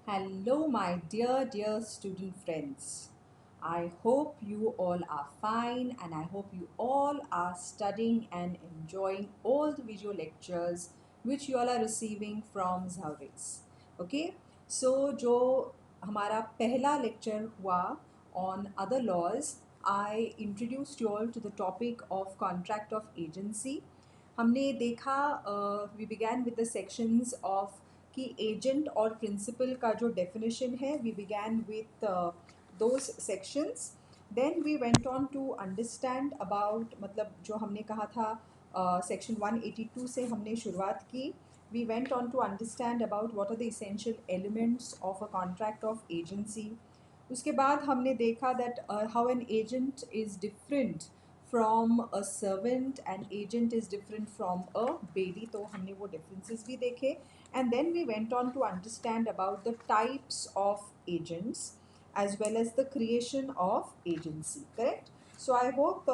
Hello, my dear student friends. I hope you all are fine and I hope you all are studying and enjoying all the video lectures which you all are receiving from Zavis. Okay, so जो हमारा पहला lecture हुआ on other laws, I introduced you all to the topic of contract of agency. हमने देखा we began with the sections of कि agent और principal का जो डेफिनेशन है we began with those sections then we went on to understand about मतलब जो हमने कहा था सेक्शन 182 से हमने शुरुआत की we went on to understand about what are the essential elements of a contract of agency उसके बाद हमने देखा that how an agent is different from a servant and agent is different from a bailee तो हमने वो differences भी देखे and then we went on to understand about the types of agents as well as the creation of agency, correct? So I hope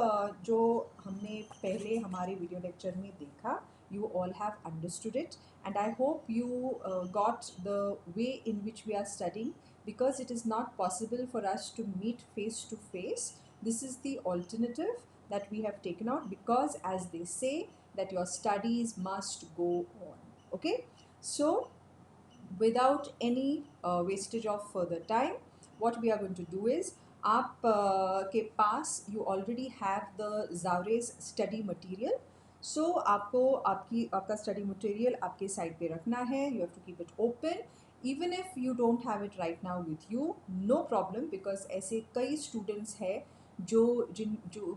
जो हमने पहले हमारे video lecture में देखा you all have understood it and I hope you got the way in which we are studying because it is not possible for us to meet face to face. This is the alternative that we have taken out because as they say that your studies must go on. Okay, so without any wastage of further time, what we are going to do is आप के पास you already have the Zaures study material. So आपको आपका study material आपके side पे रखना है. You have to keep it open. Even if you don't have it right now with you, no problem because ऐसे कई students हैं जो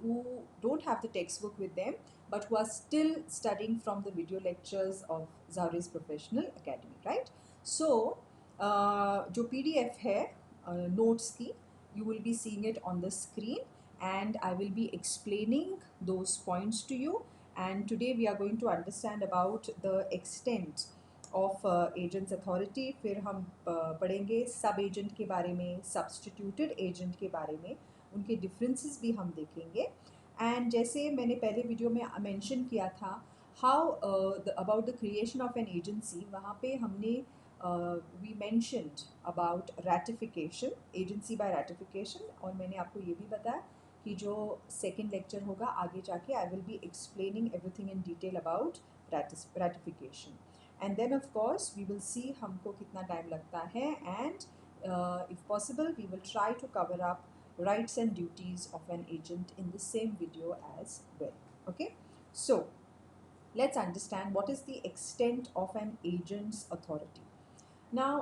who don't have the textbook with them but who are still studying from the video lectures of Zaures Professional Academy, right? सो जो PDF है notes की you will be seeing it on the screen and I will be explaining those points to you and today we are going to understand about the extent of agent's authority फिर हम पढ़ेंगे सब agent के बारे में substituted agent के बारे में उनके डिफरेंसेस भी हम देखेंगे एंड जैसे मैंने पहले वीडियो में मेंशन किया था how about the creation of an agency वहाँ पे हमने we mentioned about ratification, agency by ratification और मैंने आपको ये भी बताया कि जो second lecture होगा आगे जाके I will be explaining everything in detail about ratification. And then of course we will see हमको कितना time लगता है and if possible we will try to cover up rights and duties of an agent in the same video as well. Okay, so let's understand what is the extent of an agent's authority. Now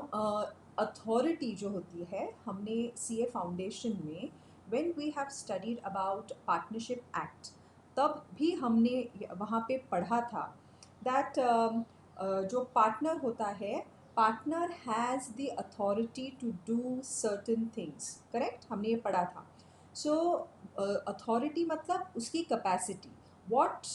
authority जो होती है हमने CA foundation में when we have studied about partnership act तब भी हमने वहाँ पे पढ़ा था दैट जो पार्टनर होता है partner has the authority to do certain things correct हमने ये पढ़ा था सो अथॉरिटी मतलब उसकी capacity what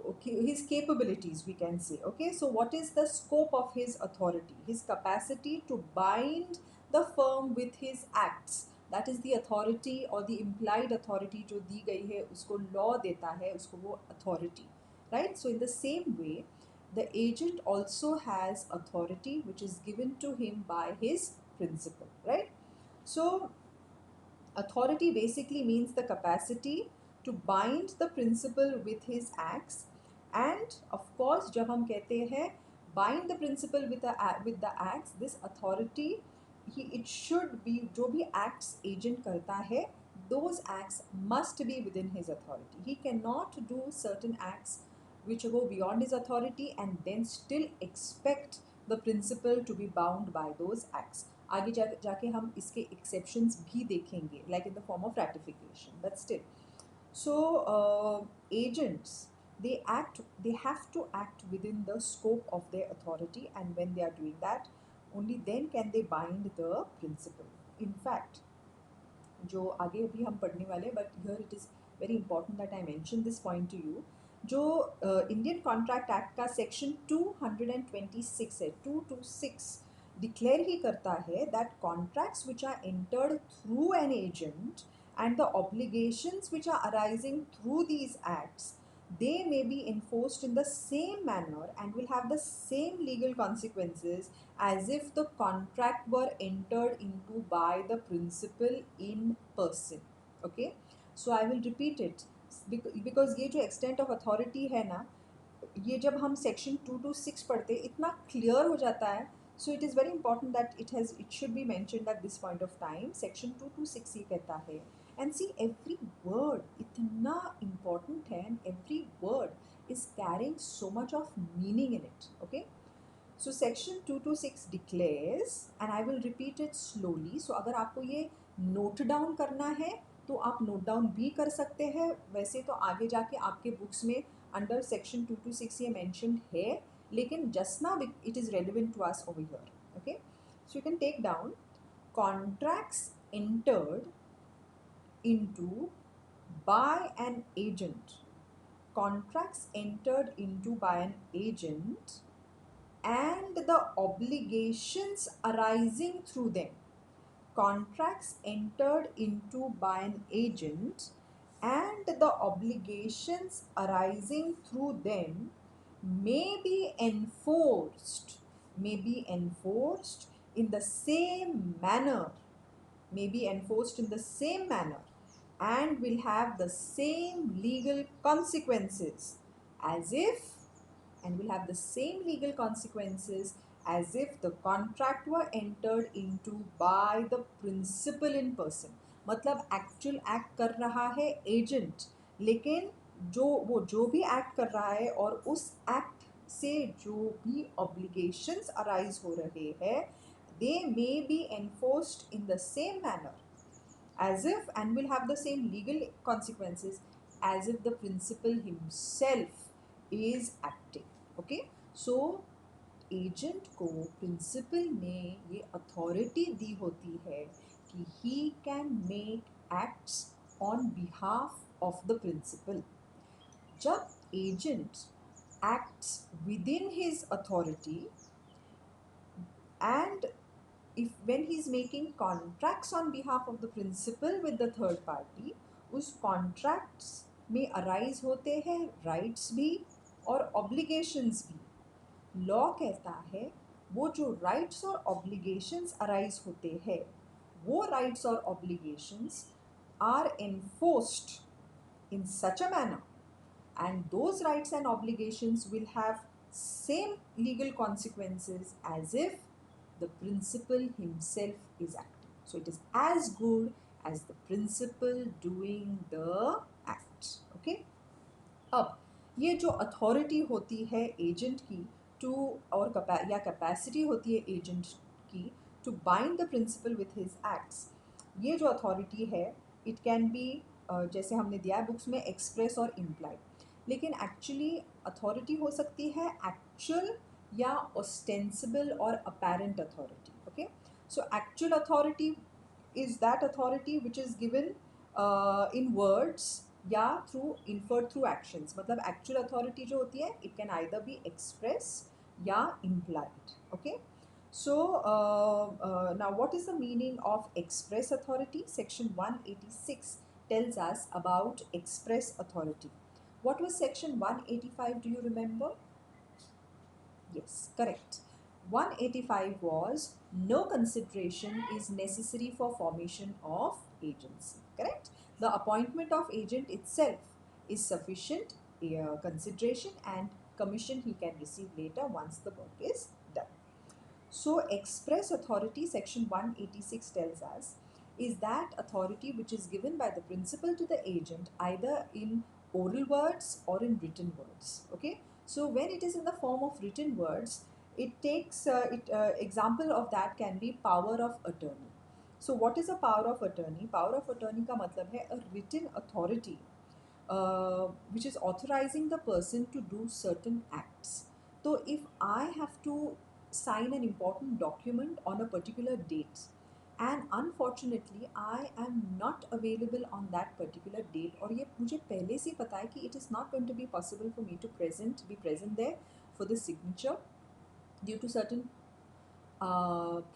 okay, his capabilities we can say. Okay, so what is the scope of his authority? His capacity to bind the firm with his acts, that is the authority or the implied authority जो दी गई है उसको law देता है उसको वो authority, right? So in the same way the agent also has authority which is given to him by his principal, right? So authority basically means the capacity to bind the principal with his acts and of course जब हम कहते हैं bind the principal with the acts this authority it should be जो भी acts agent करता है those acts must be within his authority. He cannot do certain acts which go beyond his authority and then still expect the principal to be bound by those acts. आगे जाके हम इसके exceptions भी देखेंगे like in the form of ratification but still so agents they have to act within the scope of their authority and when they are doing that only then can they bind the principal. In fact जो आगे भी हम पढ़ने वाले but here it is very important that I mention this point to you जो Indian contract act का section 226 है 226 declare ही करता है that contracts which are entered through an agent and the obligations which are arising through these acts they may be enforced in the same manner and will have the same legal consequences as if the contract were entered into by the principal in person. Okay, so I will repeat it because ये जो extent of authority है ना, ये जब हम section 2 to 6 पढ़ते इतना clear हो जाता है. So it is very important that it should be mentioned at this point of time. Section 2 to 6 ये कहता है, एंड सी एवरी वर्ड इतना इम्पॉर्टेंट है and every word is carrying so much of meaning in it. Okay, so section 2 to 6 declares, and I will repeat it slowly. So अगर आपको ये note down करना है तो आप नोट डाउन भी कर सकते हैं. वैसे तो आगे जाके आपके बुक्स में अंडर सेक्शन 2 to 6 ये मेंशन है, लेकिन just now it is relevant to us over here. Okay, so you can take down contracts entered into by an agent. Contracts entered into by an agent and the obligations arising through them. Contracts entered into by an agent and the obligations arising through them may be enforced in the same manner, and will have the same legal consequences as if the contract were entered into by the principal in person. मतलब actual act कर रहा है agent, लेकिन जो भी act कर रहा है और उस एक्ट से जो भी ऑब्लिगेशंस अराइज हो रहे हैं, they may be enforced in the same manner as if, and will have the same legal consequences as if the principal himself is acting. Okay, so agent को प्रिंसिपल ने ये authority दी होती है कि he can make acts on behalf of the principal. जब agent acts within his authority and when he is making contracts on behalf of the principal with the third party, उस contracts में arise होते हैं rights भी और obligations भी. Law कहता है वो जो राइट्स और ऑब्लिगेशंस अराइज होते हैं, वो राइट्स और obligations are enforced in such a manner and those rights and obligations will have same legal consequences as if the principal himself is acting. So it is as good as the principal doing the act. Okay. अब ये जो authority होती है agent की to और या capacity होती है एजेंट की to bind the principal with his acts, ये जो अथॉरिटी है इट कैन बी जैसे हमने दिया है बुक्स में एक्सप्रेस और इम्प्लाइड, लेकिन एक्चुअली अथॉरिटी हो सकती है एक्चुअल या ostensible or apparent authority. Okay, so actual authority is that authority which is given in words या through inferred through actions. मतलब actual authority जो होती है it can either be express या implied. Okay, so now what is the meaning of express authority? Section 186 tells us about express authority. What was section 185, do you remember? Yes, correct. 185 was no consideration is necessary for formation of agency. Correct. The appointment of agent itself is sufficient consideration and commission he can receive later once the work is done. So express authority, section 186 tells us, is that authority which is given by the principal to the agent either in oral words or in written words. Okay, so when it is in the form of written words, it takes example of that can be power of attorney. So what is a power of attorney? Power of attorney का मतलब है a written authority which is authorizing the person to do certain acts. So if I have to sign an important document on a particular date and unfortunately I am not available on that particular date, और ये मुझे पहले से पता है कि it is not going to be possible for me to be present there for the signature due to certain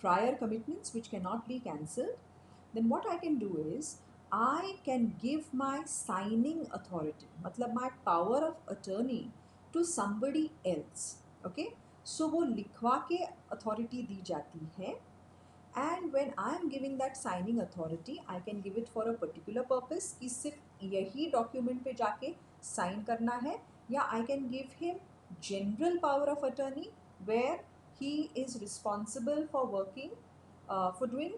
prior commitments which cannot be cancelled, then what I can do is I can give my signing authority, मतलब my power of attorney to somebody else. Okay, so वो लिखवा के authority दी जाती है, and when I am giving that signing authority, I can give it for a particular purpose कि सिर्फ यही document पे जाके sign करना है, या I can give him general power of attorney where he is responsible for working, for doing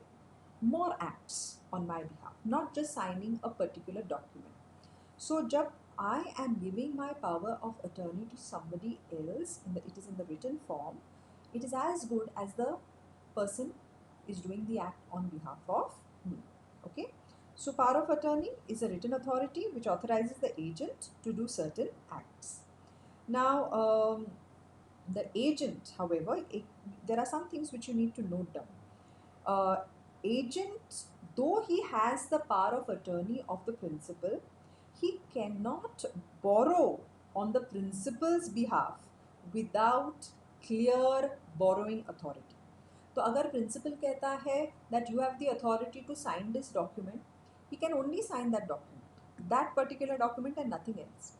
more acts on my behalf, not just signing a particular document. So, जब I am giving my power of attorney to somebody else, it is in the written form, it is as good as the person is doing the act on behalf of me. Okay. So, power of attorney is a written authority which authorizes the agent to do certain acts. Now, the agent, however, there are some things which you need to note down. Agent, though he has the power of attorney of the principal, he cannot borrow on the principal's behalf without clear borrowing authority. तो अगर principal कहता है that you have the authority to sign this document, he can only sign that particular document and nothing else.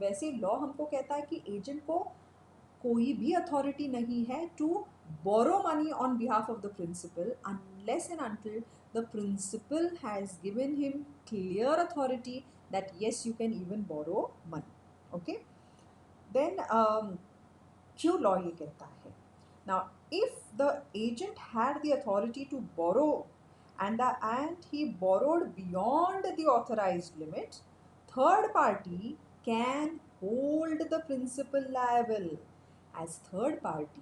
वैसे law हमको कहता है कि agent को कोई भी अथॉरिटी नहीं है to borrow money on behalf of the principal unless and until the principal has given him clear authority that yes, you can even borrow money. Okay, then क्यों लॉ ये कहता है? Now, if the agent had the authority to borrow and he borrowed beyond the authorized limit, third party can hold the principal liable, as third party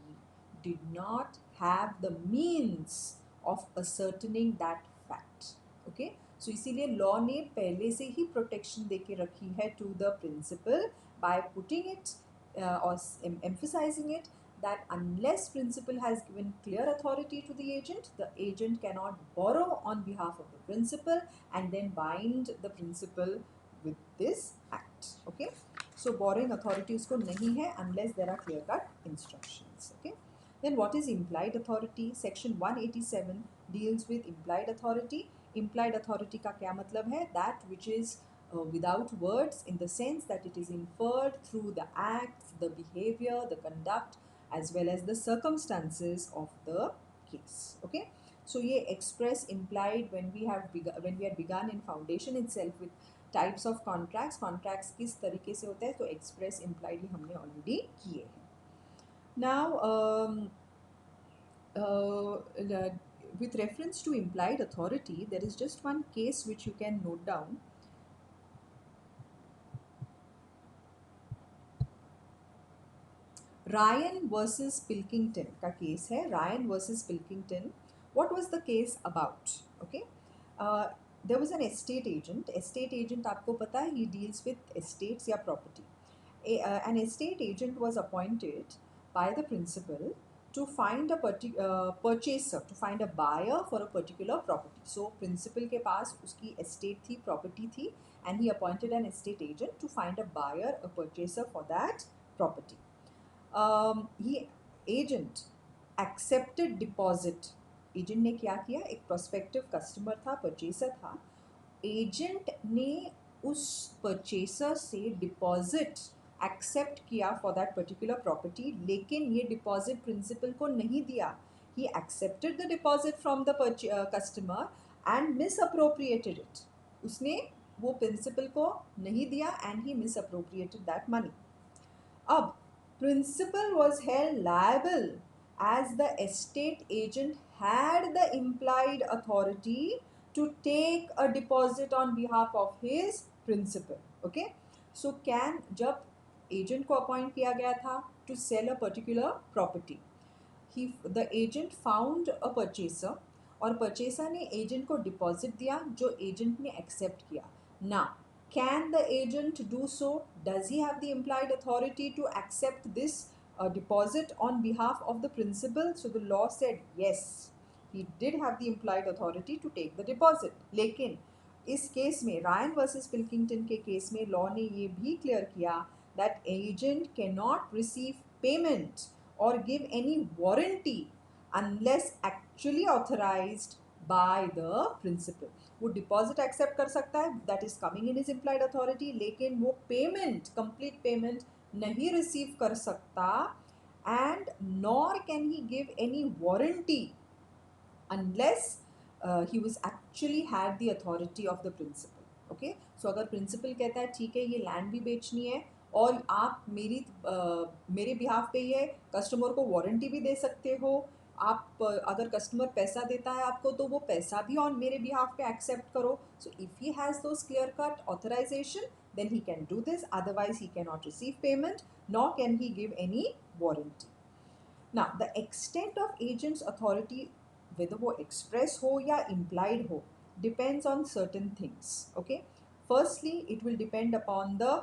did not have the means of ascertaining that fact. Okay, so इसीलिए law ने पहले से ही protection दे के रखी है to the principal by putting it or emphasizing it that unless principal has given clear authority to the agent cannot borrow on behalf of the principal and then bind the principal with this act. Okay, so borrowing authority usko nahi hai unless there are clear cut instructions. Okay, then what is implied authority? Section 187 deals with implied authority. Implied authority का क्या मतलब है? That which is without words, in the sense that it is inferred through the acts, the behavior, the conduct, as well as the circumstances of the case. Okay, so ये express implied when we had begun in foundation itself with types of contracts. Contracts किस तरीके से होते हैं, तो express impliedly हमने already किए हैं. Now, with reference to implied authority, there is just one case which you can note down. Ryan versus Pilkington का केस है. Ryan versus Pilkington. What was the case about? Okay, there was an estate agent. Estate agent आपको पता है, he deals with estates या property. An estate agent was appointed by the principal to find a purchaser, to find a buyer for a particular property. So principal के पास उसकी estate थी, property थी, and he appointed an estate agent to find a buyer, a purchaser for that property. He agent accepted deposit. Agent ने क्या किया? एक prospective customer था, purchaser था. एजेंट ने उस परचेसर से डिपॉजिट एक्सेप्ट किया फॉर दैट पर्टिकुलर प्रॉपर्टी, लेकिन ये डिपॉजिट प्रिंसिपल को नहीं दिया. He accepted the deposit from the customer and miss appropriated it. उसने वो प्रिंसिपल को नहीं दिया and he miss appropriated that money. अब principal was held liable as the estate agent had the implied authority to take a deposit on behalf of his principal. Okay, so जब agent को appoint किया गया था to sell a particular property, the agent found a purchaser और purchaser ने agent को deposit दिया जो agent ने accept किया. Now, can the agent do so? Does he have the implied authority to accept this deposit on behalf of the principal? So the law said yes, he did have the implied authority to take the deposit. लेकिन इस case में, Ryan versus Pilkington के case में, law ने ये भी clear किया that agent cannot receive payment or give any warranty unless actually authorized by the principal. वो डिपॉजिट एक्सेप्ट कर सकता है, that is coming in his implied authority, लेकिन वो पेमेंट, कंप्लीट पेमेंट नहीं रिसीव कर सकता, and nor can he give any warranty unless he was actually had the authority of the principal. Okay, so अगर principal कहता है ठीक है ये लैंड भी बेचनी है और आप मेरे बिहाफ पे ये कस्टमर को वारंटी भी दे सकते हो, आप अगर कस्टमर पैसा देता है आपको तो वो पैसा भी ऑन मेरे बिहाफ पे एक्सेप्ट करो। So if he has those clear cut authorization then he can do this, otherwise he cannot receive payment nor can he give any warranty. Now the extent of agent's authority, whether वो express हो या implied हो, depends on certain things. Okay, firstly it will depend upon the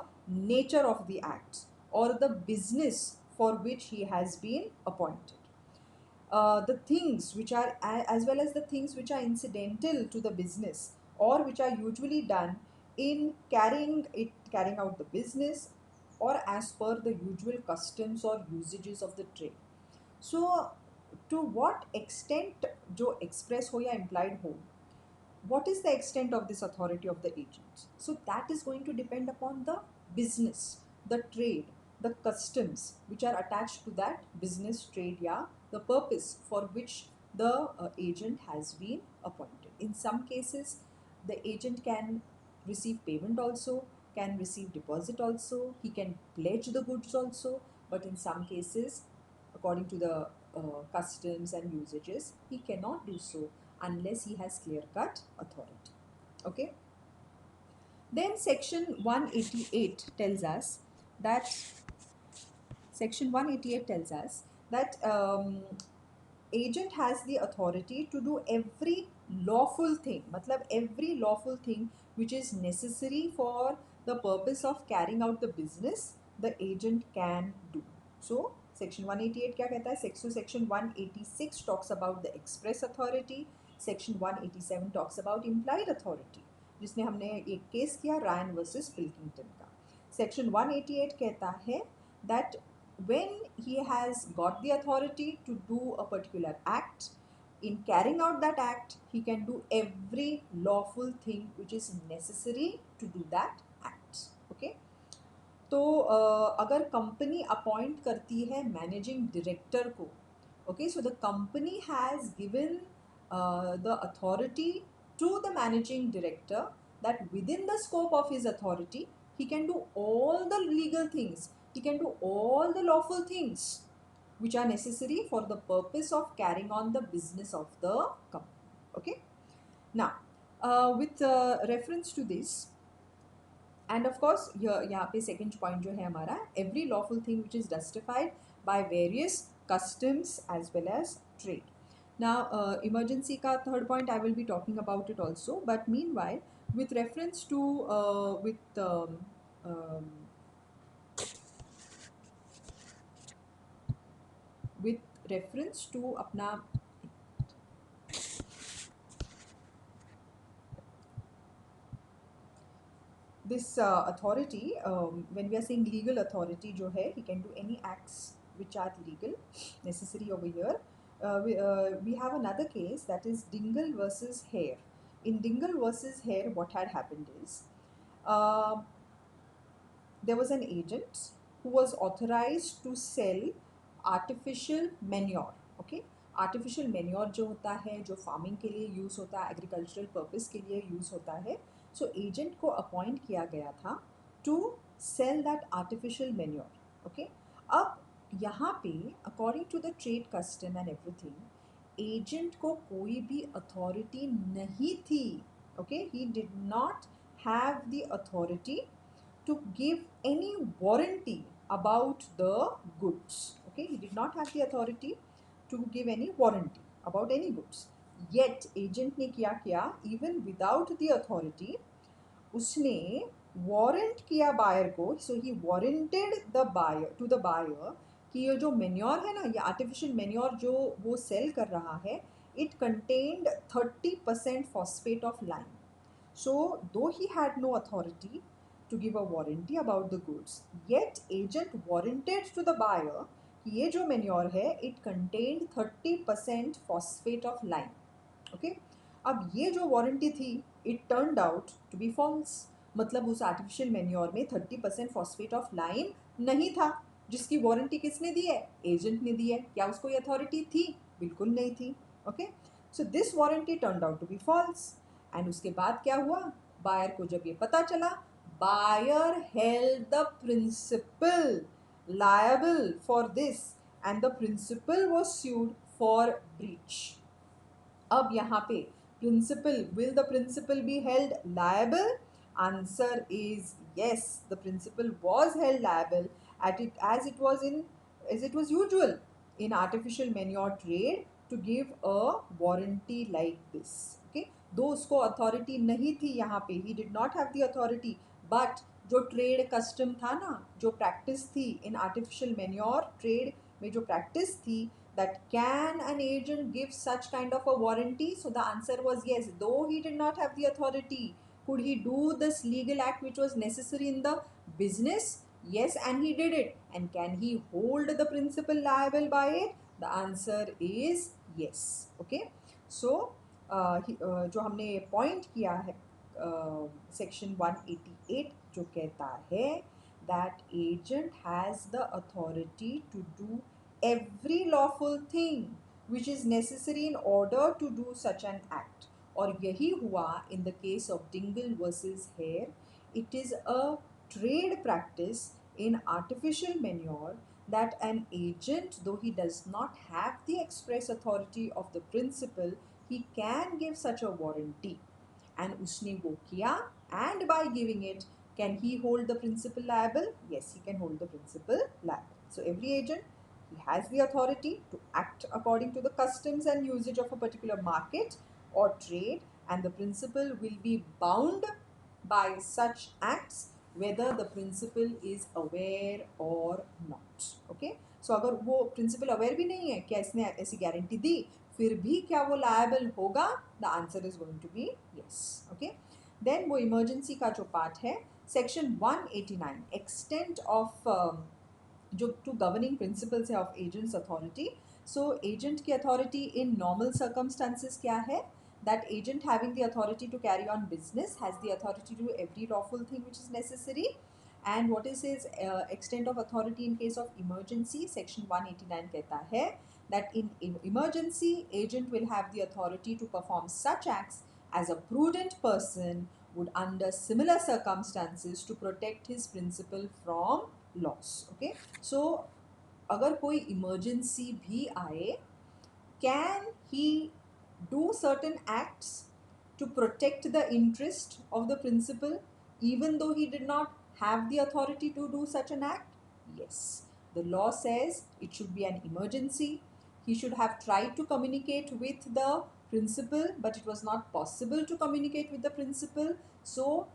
nature of the acts or the business for which he has been appointed. The things which are as well as the things which are incidental to the business or which are usually done in carrying out the business or as per the usual customs or usages of the trade. So to what extent जो express हो या implied हो, what is the extent of this authority of the agent? So that is going to depend upon the business, the trade, the customs which are attached to that business, trade, yeah, the purpose for which the agent has been appointed. In some cases, the agent can receive payment also, can receive deposit also, he can pledge the goods also, but in some cases, according to the customs and usages, he cannot do so unless he has clear cut authority. Okay. Then section 188 tells us that section 188 tells us that agent has the authority to do every lawful thing, matlab every lawful thing which is necessary for the purpose of carrying out the business, the agent can do. So section 188 क्या कहता है? Section 186 talks about the express authority. Section 187 talks about implied authority, जिसमें हमने एक case किया Ryan versus Pilkington का. Section 188 कहता है that when he has got the authority to do a particular act, in carrying out that act he can do every lawful thing which is necessary to do that act. Okay, तो अगर company appoint करती है managing director को, okay, so the company has given the authority to the managing director that within the scope of his authority he can do all the legal things, he can do all the lawful things which are necessary for the purpose of carrying on the business of the company. Okay, now with reference to this, and of course यहाँ पे second point जो है हमारा, every lawful thing which is justified by various customs as well as trade. Now emergency का third point I will be talking about it also, but meanwhile with reference to with reference to अपना this authority, when we are saying legal authority जो है, he can do any acts which are legal necessary over here. We have another case, that is Dingle versus Hare. In Dingle versus Hare, what had happened is uh, there was an agent who was authorized to sell artificial manure. Okay, artificial manure जो होता है, जो farming के लिए use होता है, agricultural purpose के लिए यूज़ होता है, सो एजेंट को अपॉइंट किया गया था to sell that artificial manure. Okay, अब यहाँ पे according to the trade custom and everything agent को कोई भी अथॉरिटी नहीं थी. Okay, he did not have the authority to give any warranty about the goods. Okay, he did not have the authority to give any warranty about any goods. Yet agent ने क्या किया, even without the authority उसने warrant किया buyer को, so he warranted the buyer to the buyer कि ये जो manure है ना, ये artificial manure जो वो sell कर रहा है, it contained 30% phosphate of lime. So though he had no authority to give a warranty about the goods, yet agent warranted to the buyer कि ये जो manure है it contained 30% phosphate of lime. Okay, अब ये जो warranty थी, it turned out to be false. मतलब उस आर्टिफिशियल मैन्योर में 30% फॉस्फेट ऑफ लाइम नहीं था, जिसकी वारंटी किसने दी है? एजेंट ने दी है। क्या उसको ये अथॉरिटी थी? बिल्कुल नहीं थी। Okay, so this warranty turned out to be false. And उसके बाद क्या हुआ? बायर को जब ये पता चला, buyer held the principal liable for this and the principal was sued for breach. अब यहाँ पे principal, will the principal be held liable? Answer is yes, the principal was held liable at it as it was in as it was usual in artificial manure trade to give a warranty like this. Okay, दो उसको authority नहीं थी यहाँ पे, he did not have the authority, but जो trade custom था ना, जो प्रैक्टिस थी इन आर्टिफिशियल मैन्योर ट्रेड में, जो प्रैक्टिस थी, that can an agent give such kind of a warranty? So the answer was yes, though he did not have the authority. Could he do this legal act which was necessary in the business? Yes, and he did it. And can he hold the principal liable by it? The answer is yes. Okay, so जो हमने point किया है section 188 जो कहता है that agent has the authority to do every lawful thing which is necessary in order to do such an act. और यही हुआ in the case of Dingle versus Hare. It is a trade practice in artificial manure that an agent, though he does not have the express authority of the principal, he can give such a warranty. And उसने वो किया, and by giving it, can he hold the principal liable? Yes, he can hold the principal liable. So every agent, he has the authority to act according to the customs and usage of a particular market or trade, and the principal will be bound by such acts whether the principal is aware or not. Okay, so अगर वो principal aware भी नहीं है क्या इसने ऐसी guarantee दी, फिर भी क्या वो liable होगा? The answer is going to be yes. Okay, then वो emergency का जो part है, section 189 extent of जो टू गवर्निंग प्रिंसिपल्स है of agents authority. So agent की अथॉरिटी इन नॉर्मल सर्कमस्टांसिस क्या है? That agent having the authority to carry on business has the authority to do every lawful thing which is necessary. And what is his extent of authority in case of emergency? Section 189 कहता है that in emergency, agent will have the authority to perform such acts as a prudent person would under similar circumstances to protect his principal from loss. Okay, so अगर कोई emergency भी आए, can he do certain acts to protect the interest of the principal even though he did not have the authority to do such an act? Yes, the law says it should be an emergency. He should have tried to communicate with the principal, but it was not possible to communicate with the principal, so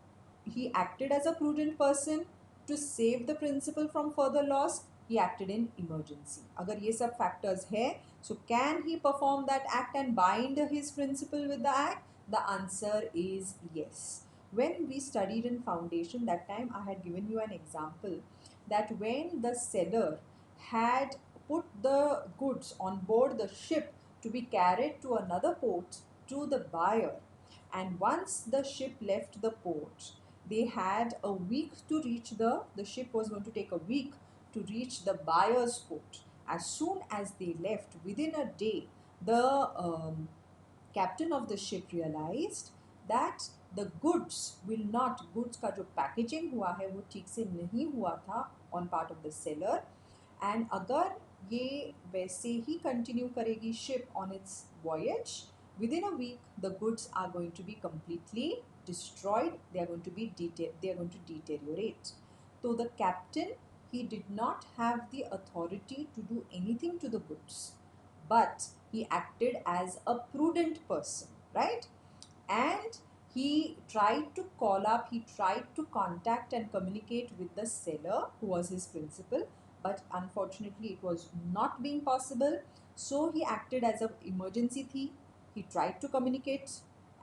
he acted as a prudent person to save the principal from further loss. He acted in emergency. अगर ये सब factors है, so can he perform that act and bind his principal with the act? The answer is yes. When we studied in foundation, that time I had given you an example that when the seller had put the goods on board the ship to be carried to another port to the buyer, and once the ship left the port, they had a week to reach the ship was going to take a week to reach the buyer's port. As soon as they left, within a day, the captain of the ship realized that the goods will not, goods का जो packaging हुआ है वो ठीक से नहीं हुआ था on part of the seller, and अगर ये वैसे ही continue करेगी ship on its voyage, within a week the goods are going to be completely destroyed. They are going to be they are going to deteriorate. So the captain, he did not have the authority to do anything to the goods, but he acted as a prudent person, right? And he tried to call up, he tried to contact and communicate with the seller who was his principal, but unfortunately it was not being possible. So he acted as an emergency thief. He tried to communicate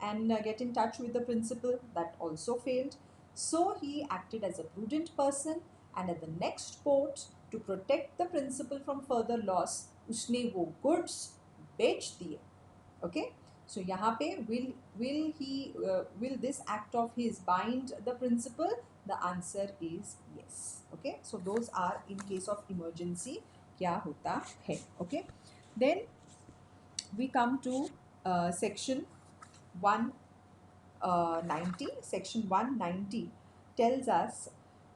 and get in touch with the principal. That also failed. So he acted as a prudent person, and at the next port, to protect the principal from further loss, उसने वो goods बेच दिए. Okay, सो यहाँ पे will this act of his bind the principal? The answer is yes. Okay, so those are in case of emergency क्या होता है. Okay, then we come to section 190. Section 190 tells us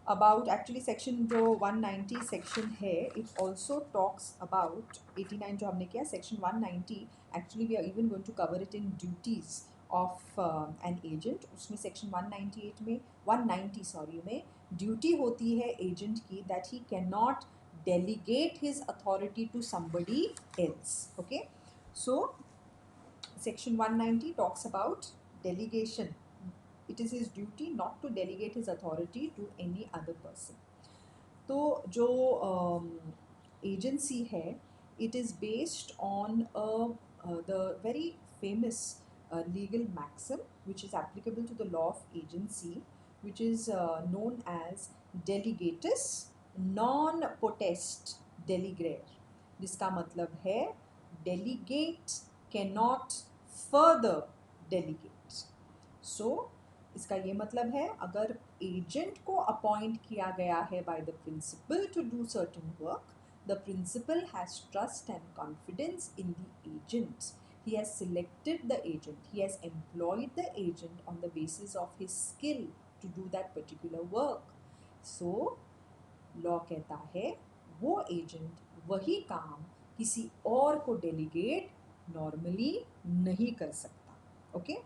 about, actually section जो 190 section है, it also talks about 89 जो हमने किया, section 190 actually we are even going to cover it in duties of an agent. उसमें section 198 में 190 sorry में duty होती है agent की that he cannot delegate his authority to somebody else. Okay, so section 190 talks about delegation. It is his duty not to delegate his authority to any other person. तो जो agency है, it is based on the very famous legal maxim which is applicable to the law of agency, which is known as delegatus non potest delegere, जिसका मतलब है delegate cannot further delegate. So इसका ये मतलब है, अगर agent को appoint किया गया है by the principal to do certain work, the principal has trust and confidence in the agent. He has selected the agent, he has employed the agent on the basis of his skill to do that particular work. So law कहता है वो agent वही काम किसी और को delegate normally नहीं कर सकता. Okay,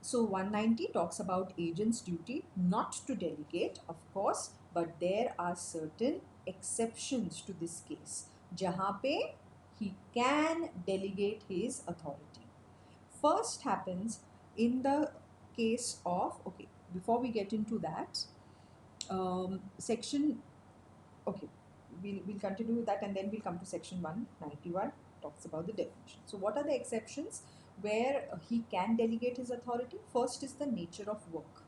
so 190 talks about agent's duty not to delegate, of course, but there are certain exceptions to this case जहाँ पे he can delegate his authority. First happens in the case of, okay, before we get into that, section, okay, we'll continue with that and then we'll come to section 191, talks about the definition. So what are the exceptions where he can delegate his authority? First is the nature of work.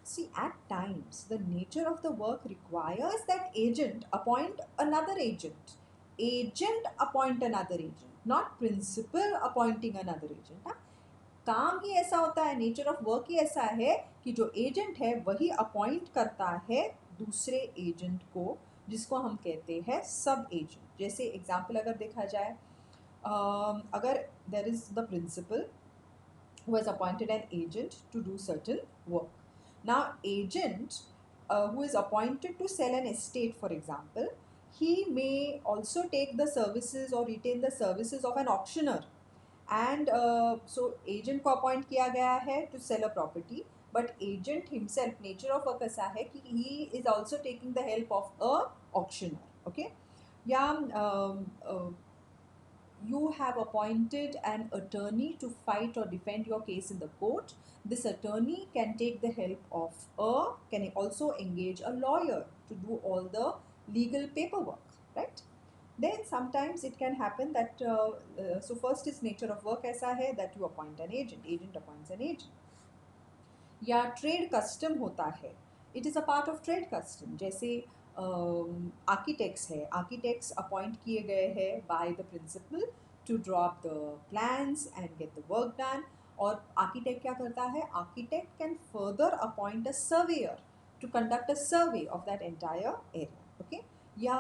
See, at times the nature of the work requires that agent appoint another agent. Agent appoint another agent, not principal appointing another agent. हाँ? काम ही ऐसा होता है, nature of work ही ऐसा है कि जो agent है वही अपॉइंट करता है दूसरे एजेंट को, जिसको हम कहते हैं सब एजेंट. जैसे एग्जाम्पल अगर देखा जाए, अगर there is the principal who has appointed an agent to do certain work. Now agent who is appointed to sell an estate, for example, he may also take the services or retain the services of an auctioneer. And so agent को appoint किया गया है to sell a property, but agent himself, nature of work ऐसा है कि he is also taking the help of a auctioneer. Okay, you have appointed an attorney to fight or defend your case in the court. This attorney can take the help of can also engage a lawyer to do all the legal paperwork, right? Then sometimes it can happen that so first is nature of work ऐसा है that you appoint an agent, agent appoints an agent. या trade custom होता है, it is a part of trade custom. जैसे architects है, architects appoint किए गए हैं by the principal to draw up the plans and get the work done. और architect क्या करता है, architect can further appoint a surveyor to conduct a survey of that entire area. Okay, या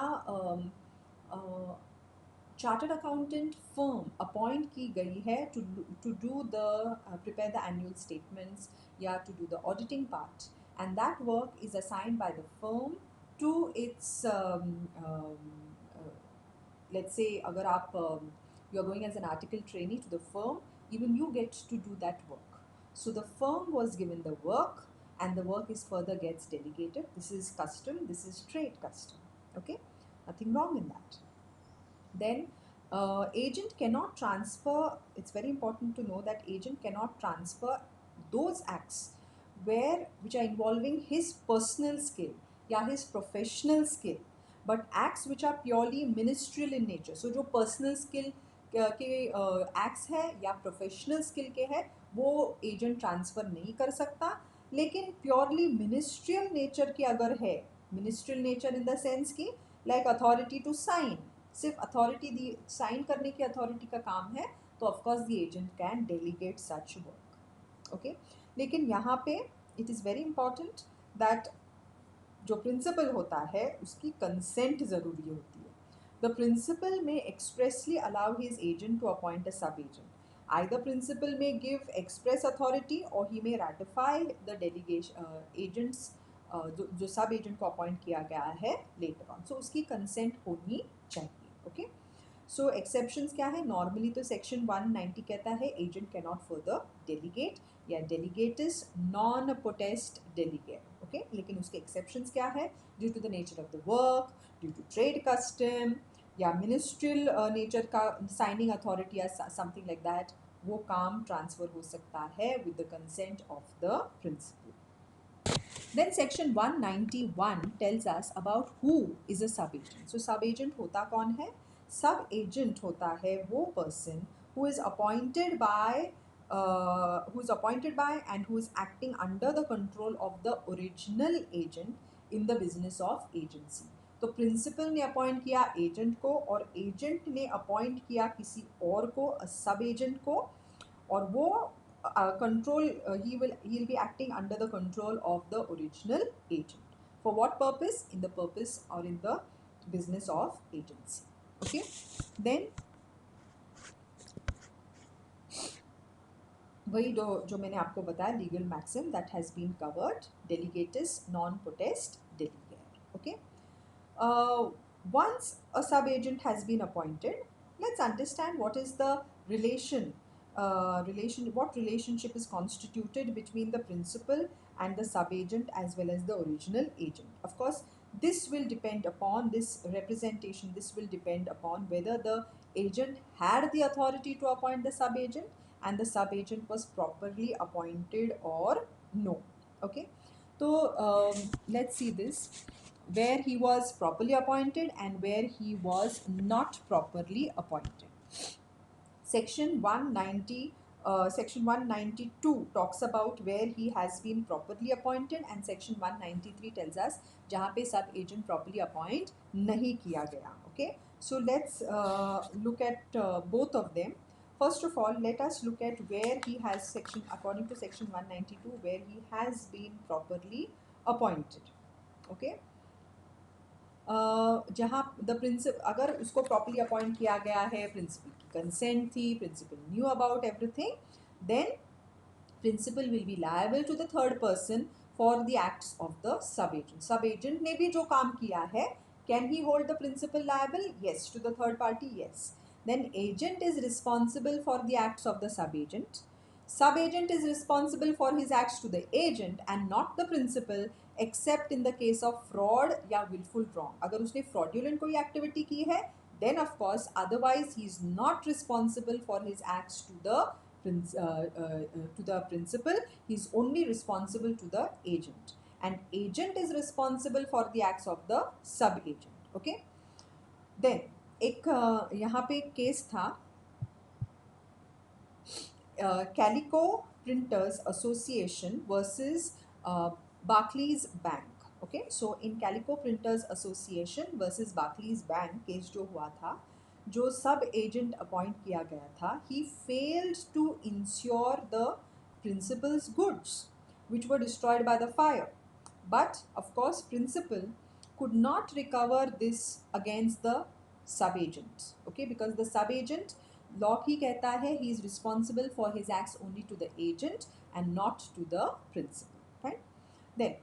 chartered accountant firm appoint की गई है to do the prepare the annual statements या to do the auditing part, and that work is assigned by the firm to its let's say अगर आप you are going as an article trainee to the firm, even you get to do that work. So the firm was given the work and the work is further gets delegated. This is custom, this is trade custom. Okay, nothing wrong in that. Then agent cannot transfer, it's very important to know that agent cannot transfer those acts which are involving his personal skill या his professional skill, but acts which are purely ministerial in nature. So जो personal skill के acts है या professional skill के है वो agent transfer नहीं कर सकता. लेकिन purely ministerial nature की अगर है, ministerial nature in the sense कि like authority to sign, सिर्फ अथॉरिटी दी, साइन करने की अथॉरिटी का काम है, तो of course the agent can delegate such work. Okay, लेकिन यहाँ पे it is very important that जो प्रिंसिपल होता है उसकी कंसेंट ज़रूरी होती है. The principal may expressly allow his agent to appoint a sub agent. Either principal may give express authority or he may ratify the delegation agents जो सब agent को अपॉइंट किया गया है लेटर ऑन. सो उसकी कंसेंट होनी चाहिए. ओके, सो exceptions क्या है? नॉर्मली तो सेक्शन 190 कहता है agent can not further delegate या delegate is non potest delegate. Okay, लेकिन उसके एक्सेप्शंस क्या है? Due to the nature of the work, due to trade custom या मिनिस्ट्रियल नेचर का साइनिंग अथॉरिटी या समथिंग लाइक दैट, वो काम ट्रांसफर हो सकता है with the consent of the principal. Then section 191 tells us about who is a sub-agent. So sub-agent होता कौन है? Sub-agent होता है वो person who is appointed by and who is acting under the control of the original agent in the business of agency. तो principal ने appoint किया agent को और एजेंट ने अपॉइंट किया किसी और को, सब एजेंट को, और वो control he'll be acting under the control of the original agent. For what purpose? In the purpose or in the business of agency. Okay, then वही जो मैंने आपको बताया legal maxim that has been covered, delegatus non potest delegate. Okay, once a sub agent has been appointed, let's understand what is the what relationship is constituted between the principal and the sub agent as well as the original agent. Of course, this will depend upon this representation, this will depend upon whether the agent had the authority to appoint the sub agent and the sub agent was properly appointed or no. Okay, so let's see this, where he was properly appointed and where he was not properly appointed. Section 190, Section 192 talks about where he has been properly appointed and Section 193 tells us जहाँ पे सब agent properly appoint नहीं किया गया. Okay, so let's look at both of them. First of all, let us look at where he has according to Section 192, where he has been properly appointed. Okay, जहाँ the principal अगर उसको properly appoint किया गया है, principal की consent थी, principal knew about everything, then principal will be liable to the third person for the acts of the sub agent. Sub agent ने भी जो काम किया है, can he hold the principal liable? Yes. To the third party? Yes. Then agent is responsible for the acts of the sub agent. Sub agent is responsible for his acts to the agent and not the principal except in the case of fraud या willful wrong. अगर उसने fraudulent कोई activity की है, then of course otherwise he is not responsible for his acts to the principal. He is only responsible to the agent, and agent is responsible for the acts of the sub agent. Okay, then एक यहाँ पे एक case था, Calico Printers Association versus Barclays Bank. Okay, so in Calico Printers Association versus Barclays Bank case जो हुआ था, जो सब एजेंट अपॉइंट किया गया था, he failed to insure the principal's goods which were destroyed by the fire. But of course principal could not recover this against the sub agent. Okay, because the sub agent law ही कहता है he is responsible for his acts only to the agent and not to the principal. Right, then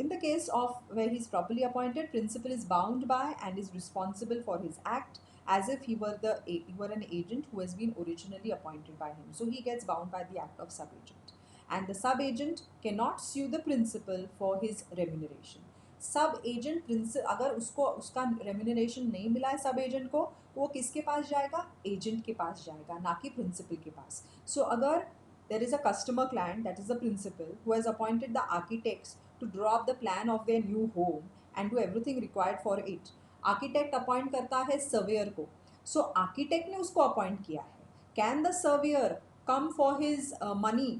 in the case of where he is properly appointed, principal is bound by and is responsible for his act as if he were an agent who has been originally appointed by him. So he gets bound by the act of sub agent, and the sub agent cannot sue the principal for his remuneration. सब agent अगर उसको उसका remuneration नहीं मिला है sub agent को, तो वो किसके पास जाएगा? एजेंट के पास जाएगा, ना कि प्रिंसिपल के पास. सो अगर there is a customer client, that is the principal, who has appointed the architects to draw up the plan of their new home and do everything required for it. Architect appoint करता है surveyor को, सो architect ने उसको appoint किया है. Can the surveyor come for his money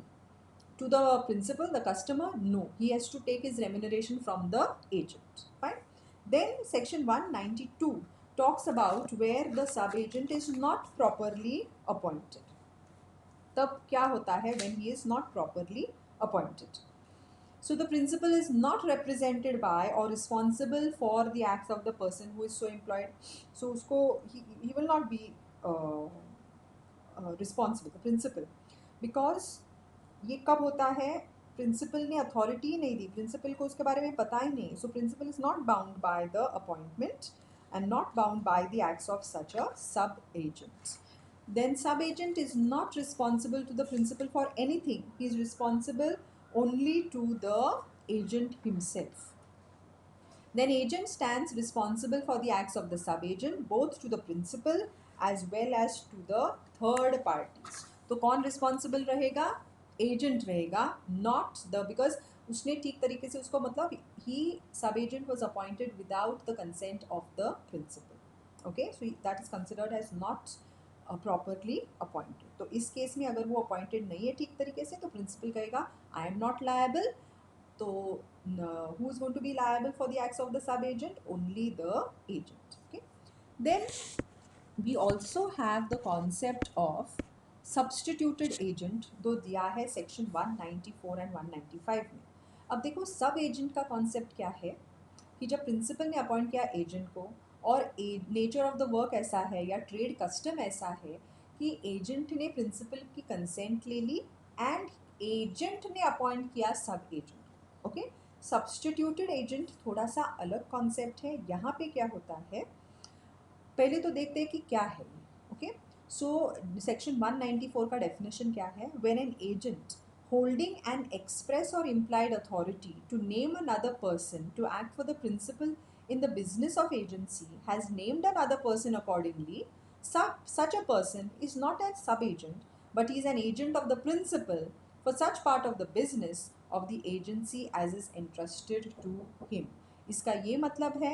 to the principal, the customer? No, he has to take his remuneration from the agent. Fine. Then section 192 talks about where the sub agent is not properly appointed. तब क्या होता है when he is not properly appointed. So the principal is not represented by or responsible for the acts of the person who is so employed. So usko he will not be uh, responsible, the principal, because ये कब होता है, principal ने authority ही नहीं दी, principal को उसके बारे में पता ही नहीं. So principal is not bound by the appointment and not bound by the acts of such a sub-agent. Then sub-agent is not responsible to the principal for anything. He is responsible only to the agent himself. Then agent stands responsible for the acts of the sub-agent both to the principal as well as to the third parties. तो कौन responsible रहेगा? Agent रहेगा, not the, because उसने ठीक तरीके से उसको, मतलब he sub agent was appointed without the consent of the principal. Okay, so that is considered as not properly appointed. तो इस केस में अगर वो अपॉइंटेड नहीं है ठीक तरीके से तो प्रिंसिपल कहेगा आई एम नॉट लायबल. तो who is going to be liable for the acts of the sub agent? Only the agent. Okay, then we also have the concept of substituted agent, दो दिया है section 194 and 195 में. अब देखो सब agent का concept क्या है कि जब प्रिंसिपल ने अपॉइंट किया एजेंट को और नेचर ऑफ द वर्क ऐसा है या ट्रेड कस्टम ऐसा है कि एजेंट ने प्रिंसिपल की कंसेंट ले ली एंड एजेंट ने अपॉइंट किया सब एजेंट. ओके, सब्सटीट्यूटेड एजेंट थोड़ा सा अलग कॉन्सेप्ट है. यहाँ पे क्या होता है, पहले तो देखते हैं कि क्या है. ओके, सो सेक्शन 194 का डेफिनेशन क्या है? When an agent holding an express or implied authority to name another person to act for the principal in the business of agency has named another person accordingly, such a person is not a sub-agent but he is an agent of the principal for such part of the business of the agency as is entrusted to him. इसका ये मतलब है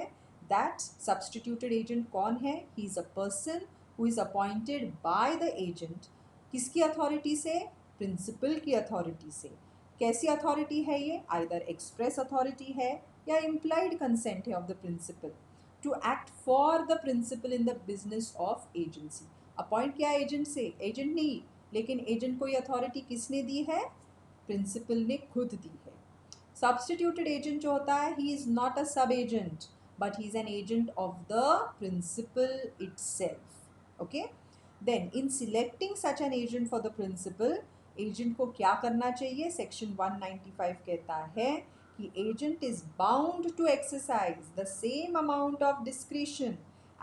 that substituted agent कौन है? He is a person who is appointed by the agent. किसकी authority से? Principal की authority से. कैसी अथॉरिटी है ये? आइदर एक्सप्रेस अथॉरिटी है या इम्प्लाइड कंसेंट है of the principal to act for the principal in the business of agency. Appoint किया एजेंट से, एजेंट नहीं, लेकिन एजेंट को ये अथॉरिटी किसने दी है? प्रिंसिपल ने खुद दी है. सब्सटीट्यूटेड एजेंट जो होता है, he is not a sub agent but he is an agent of the principal itself. Okay, then in selecting such an agent for the principal, agent को क्या करना चाहिए? सेक्शन 195 कहता है कि agent is bound to exercise the same amount of discretion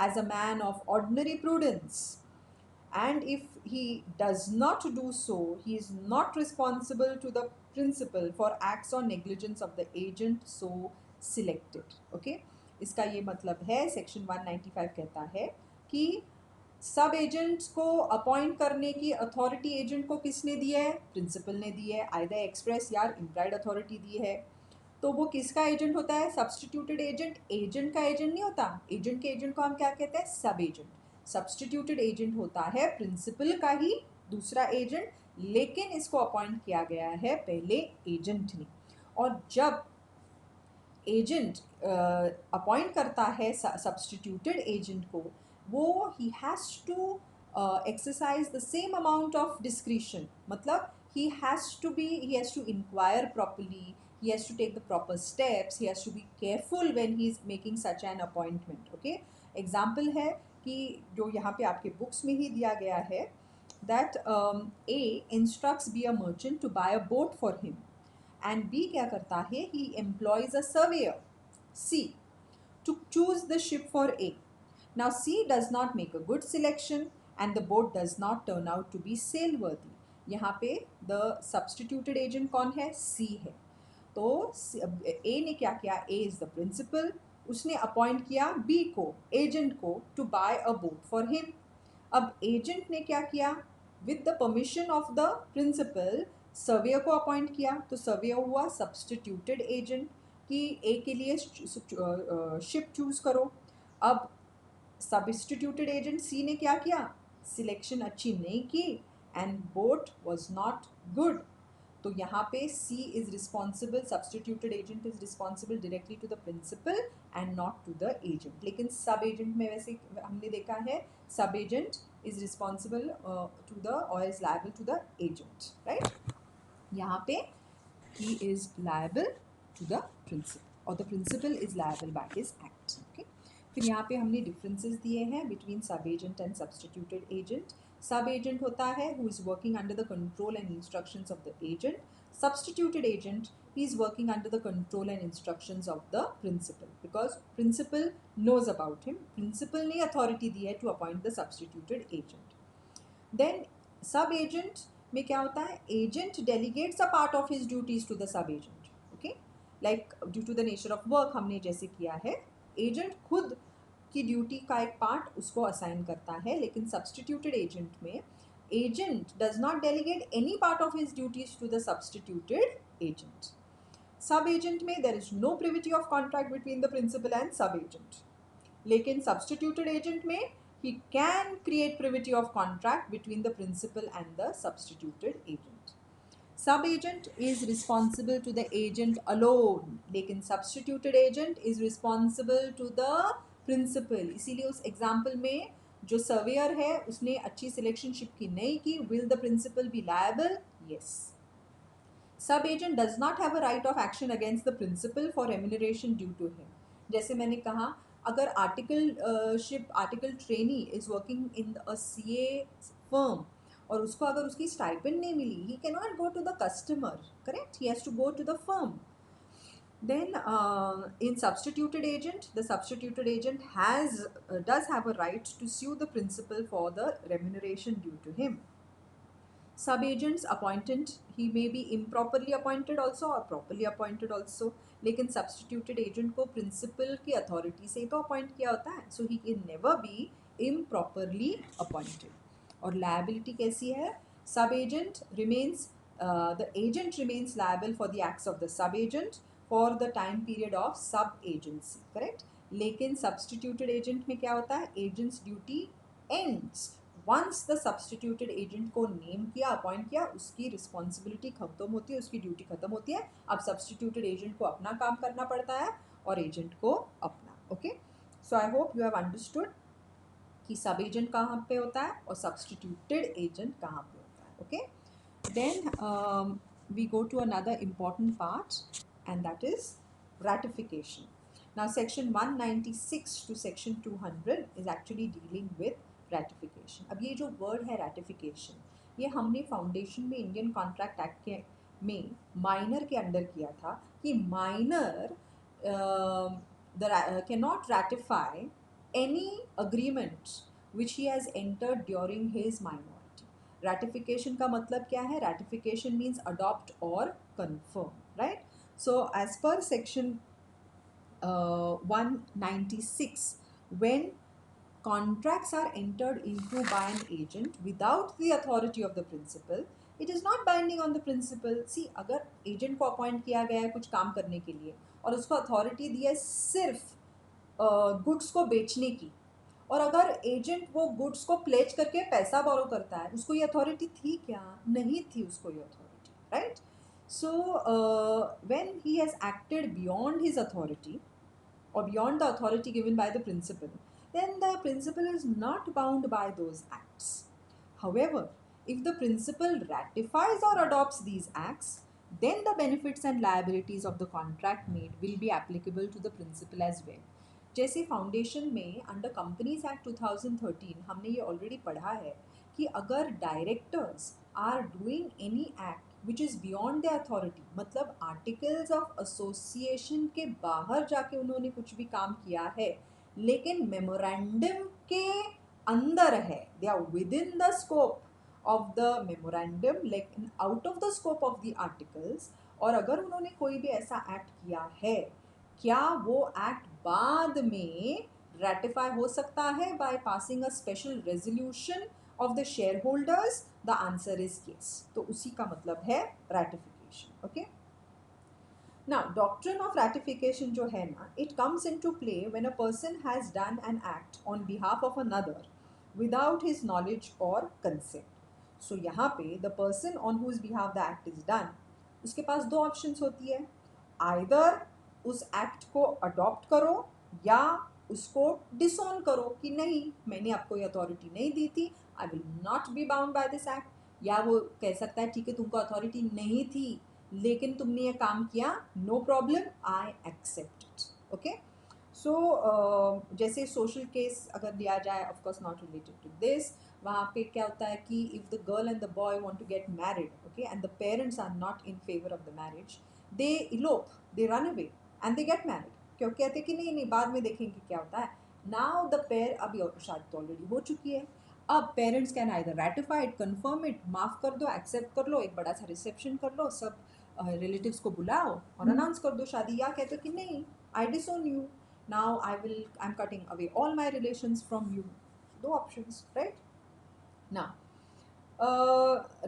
as a man of ordinary prudence, and if he does not do so, he is not responsible to the principal for acts or negligence of the agent so selected. Okay, इसका ये मतलब है, section 195 कहता है कि सब agents को appoint करने की अथॉरिटी एजेंट को किसने दी है? प्रिंसिपल ने दी है, आइदर एक्सप्रेस या इम्प्लाइड अथॉरिटी दी है. तो वो किसका एजेंट होता है? Substituted agent. एजेंट का एजेंट नहीं होता. एजेंट के एजेंट को हम क्या कहते हैं? सब एजेंट. सब्सटीट्यूटेड एजेंट होता है प्रिंसिपल का ही दूसरा एजेंट, लेकिन इसको अपॉइंट किया गया है पहले एजेंट ने. और जब एजेंट अपॉइंट करता है सब्सटीट्यूटेड एजेंट को, वो he has to exercise the same amount of discretion. मतलब he has to inquire properly, he has to take the proper steps, he has to be careful when he is making such an appointment. Okay, example है कि जो यहाँ पे आपके books में ही दिया गया है, that A instructs B a merchant to buy a boat for him, and B क्या करता है? He employs a surveyor C to choose the ship for A. Now C does not make a good selection and the boat does not turn out to be sail worthy. यहाँ पे the substituted agent कौन है? C है. तो A ने क्या किया? A is the principal. उसने अपॉइंट किया B को, एजेंट को, to buy a boat for him. अब एजेंट ने क्या किया? With the permission of the principal, surveyor को अपॉइंट किया. तो सर्वेयर हुआ सब्सटीट्यूटेड एजेंट कि ए के लिए शिप चूज करो. अब सब्सटीट्यूटेड एजेंट सी ने क्या किया? सिलेक्शन अच्छी नहीं की and boat was not good. तो यहाँ पे C is responsible, substituted agent is responsible directly to the principal and not to the agent. लेकिन सब एजेंट में वैसे हमने देखा है sub agent is responsible to the or is liable to the agent, right? यहाँ पे he is liable to the principal or the principal is liable by his act. Okay. फिर यहाँ पे हमने differences दिए हैं between sub agent and substituted agent. Sub agent होता है who is working under the control and instructions of the agent. Substituted agent, he is working under the control and instructions of the principal because principal knows about him. Principal ने authority दी है to appoint the substituted agent. Then sub agent में क्या होता है, agent delegates a part of his duties to the sub agent. Okay, like due to the nature of work हमने जैसे किया है, agent खुद की ड्यूटी का एक पार्ट उसको असाइन करता है, लेकिन सब्सटीट्यूटेड एजेंट में agent does not delegate any part of his duties to the substituted agent. Sub agent में there is no privity of contract between the principal and sub agent, लेकिन substituted agent में he can create privity of contract between the principal and the substituted agent. Sub agent is responsible to the agent alone, लेकिन substituted agent is responsible to the principal. इसीलिए उस example में जो surveyor है उसने अच्छी सिलेक्शनशिप की नहीं की, will the principal be liable? Yes. Sub agent does not have a right of action against the principal for remuneration due to him. जैसे मैंने कहा, अगर article trainee is working in a CA firm और उसको अगर उसकी stipend नहीं मिली, he can not go to the customer, correct, he has to go to the firm. Then in substituted agent, the substituted agent does have a right to sue the principal for the remuneration due to him. Sub agents appointed, he may be improperly appointed also or properly appointed also, लेकिन substituted agent को principal की authority से तो appoint किया होता है, so he can never be improperly appointed. और liability कैसी है? Sub agent remains the agent remains liable for the acts of the sub agent for the time period of sub agency, correct? लेकिन substituted agent में क्या होता है? Agent's duty ends once the substituted agent को name किया, appoint किया, उसकी responsibility खत्म होती है, उसकी ड्यूटी खत्म होती है. अब सब्सटीट्यूटेड एजेंट को अपना काम करना पड़ता है और एजेंट को अपना. Okay, so I hope you have understood कि सब एजेंट कहाँ पे होता है और सब्सटीट्यूटेड एजेंट कहाँ पे होता है. Okay, then we go to another important part and that is ratification. Now section 196 to section 200 is actually dealing with ratification. अब ये जो वर्ड है ratification, ये हमने फाउंडेशन में इंडियन कॉन्ट्रैक्ट एक्ट के में माइनर के अंडर किया था कि minor can not ratify any agreement which he has entered during his minority. Ratification का मतलब क्या है? Ratification means adopt or confirm, right? So as per section 196, when contracts are entered into by an agent without the authority of the principal, it is not binding on the principal. See, अगर agent को appoint किया गया है कुछ काम करने के लिए और उसको authority दी है सिर्फ goods को बेचने की, और अगर agent वो goods को pledge करके पैसा borrow करता है, उसको ये authority थी क्या? नहीं थी उसको ये authority, right? So when he has acted beyond his authority or beyond the authority given by the principal, then the principal is not bound by those acts. However, if the principal ratifies or adopts these acts, then the benefits and liabilities of the contract made will be applicable to the principal as well. जैसे foundation में under companies act 2013 हमने ये already पढ़ा है कि अगर directors are doing any act which is beyond the authority, मतलब articles of association के बाहर जाके उन्होंने कुछ भी काम किया है लेकिन मेमोरेंडम के अंदर है, they are within the scope of the memorandum, लेकिन out of the scope of the articles, और अगर उन्होंने कोई भी ऐसा एक्ट किया है, क्या वो एक्ट बाद में ratify हो सकता है by passing a special resolution of the shareholders? The answer is yes. तो उसी का मतलब है ratification. Okay. Now, doctrine of ratification जो है ना, it comes into play when a person has done an act on behalf of another without his knowledge or consent. So यहाँ पे the person on whose behalf the act is done, उसके पास दो options होती है, either उस act को adopt करो या उसको डिसोन करो कि नहीं, मैंने आपको ये अथॉरिटी नहीं दी थी, आई will not be bound by this act, या वो कह सकता है ठीक है तुमको अथॉरिटी नहीं थी लेकिन तुमने ये काम किया, no problem, I accept it. Okay, so जैसे सोशल केस अगर लिया जाए, of course not related to this, वहाँ पे क्या होता है कि if the girl and the boy want to get married, okay, and the parents are not in favour of the marriage, they elope, they run away and they get married. क्यों कहते हैं कि नहीं नहीं बाद में देखेंगे क्या होता है। नाउ द पेयर, अभी शादी तो ऑलरेडी हो चुकी है, अब parents can either ratify it, confirm it, माफ़ कर दो, एक्सेप्ट कर लो, एक बड़ा सा रिसेप्शन कर लो, सब रिलेटिव्स को बुलाओ और अनाउंस कर दो शादी, या कहते हो कि नहीं I disown you, now I am cutting away all my relations from you. दो ऑप्शंस, राइट ना।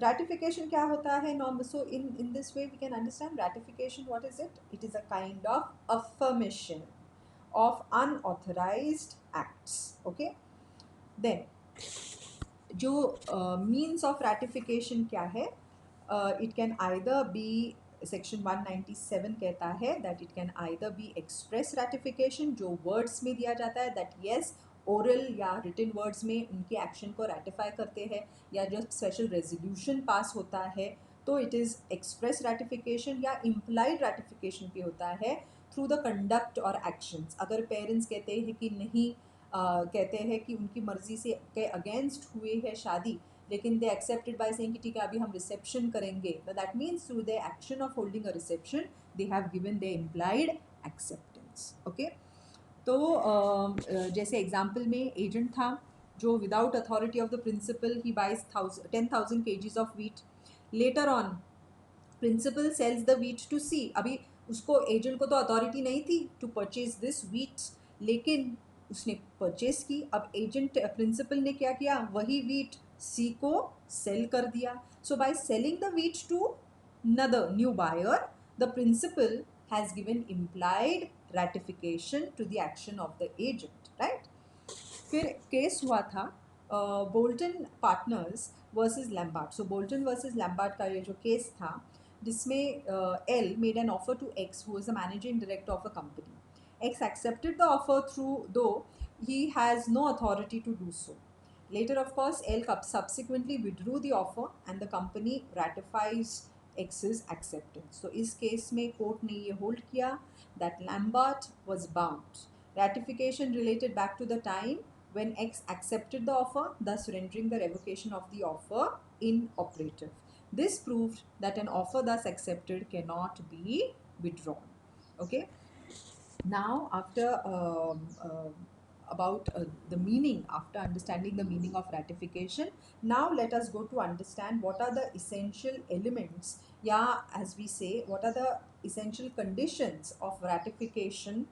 ratification क्या होता है norm, so in this way we can understand ratification, what is it? It is a kind of affirmation of unauthorized acts। okay, then जो means of ratification क्या है, it can either be, section 197 कहता है that it can either be express ratification, जो words में दिया जाता है that yes ओरल या रिटन वर्ड्स में उनके एक्शन को रेटिफाई करते हैं, या जब स्पेशल रेजोल्यूशन पास होता है तो इट इज़ एक्सप्रेस रेटिफिकेशन, या इम्प्लाइड रेटिफिकेशन भी होता है थ्रू द कंडक्ट और एक्शंस। अगर पेरेंट्स कहते हैं कि नहीं, कहते हैं कि उनकी मर्जी से के अगेंस्ट हुए है शादी, लेकिन दे एक्सेप्टेड बाय सेइंग कि ठीक है अभी हम रिसेप्शन करेंगे, that means through the action of holding a reception they have given the implied acceptance. Okay, तो जैसे एग्जाम्पल में एजेंट था जो without authority of the principal he buys 10,000 kgs of wheat, later on principal sells the wheat to C, अभी उसको agent को तो authority नहीं थी टू परचेज दिस वीट, लेकिन उसने परचेज की, अब एजेंट प्रिंसिपल ने क्या किया, वही वीट सी को सेल कर दिया। So by selling the wheat to another new buyer, the principal has given implied ratification to the action of the agent, right? फिर केस हुआ था Bolton partners versus Lambert. So Bolton versus Lambert का ये जो case था, जिसमें L made an offer to X who is the managing director of a company. X accepted the offer through though he has no authority to do so. Later, of course, L subsequently withdrew the offer and the company ratifies X's acceptance. So, इस case में court ने ये hold किया that Lambert was bound. Ratification related back to the time when X accepted the offer, thus rendering the revocation of the offer inoperative. This proved that an offer thus accepted cannot be withdrawn. Okay. Now, after about the meaning, after understanding the meaning of ratification, now let us go to understand what are the essential elements, yeah, as we say, what are the essential conditions of ratification,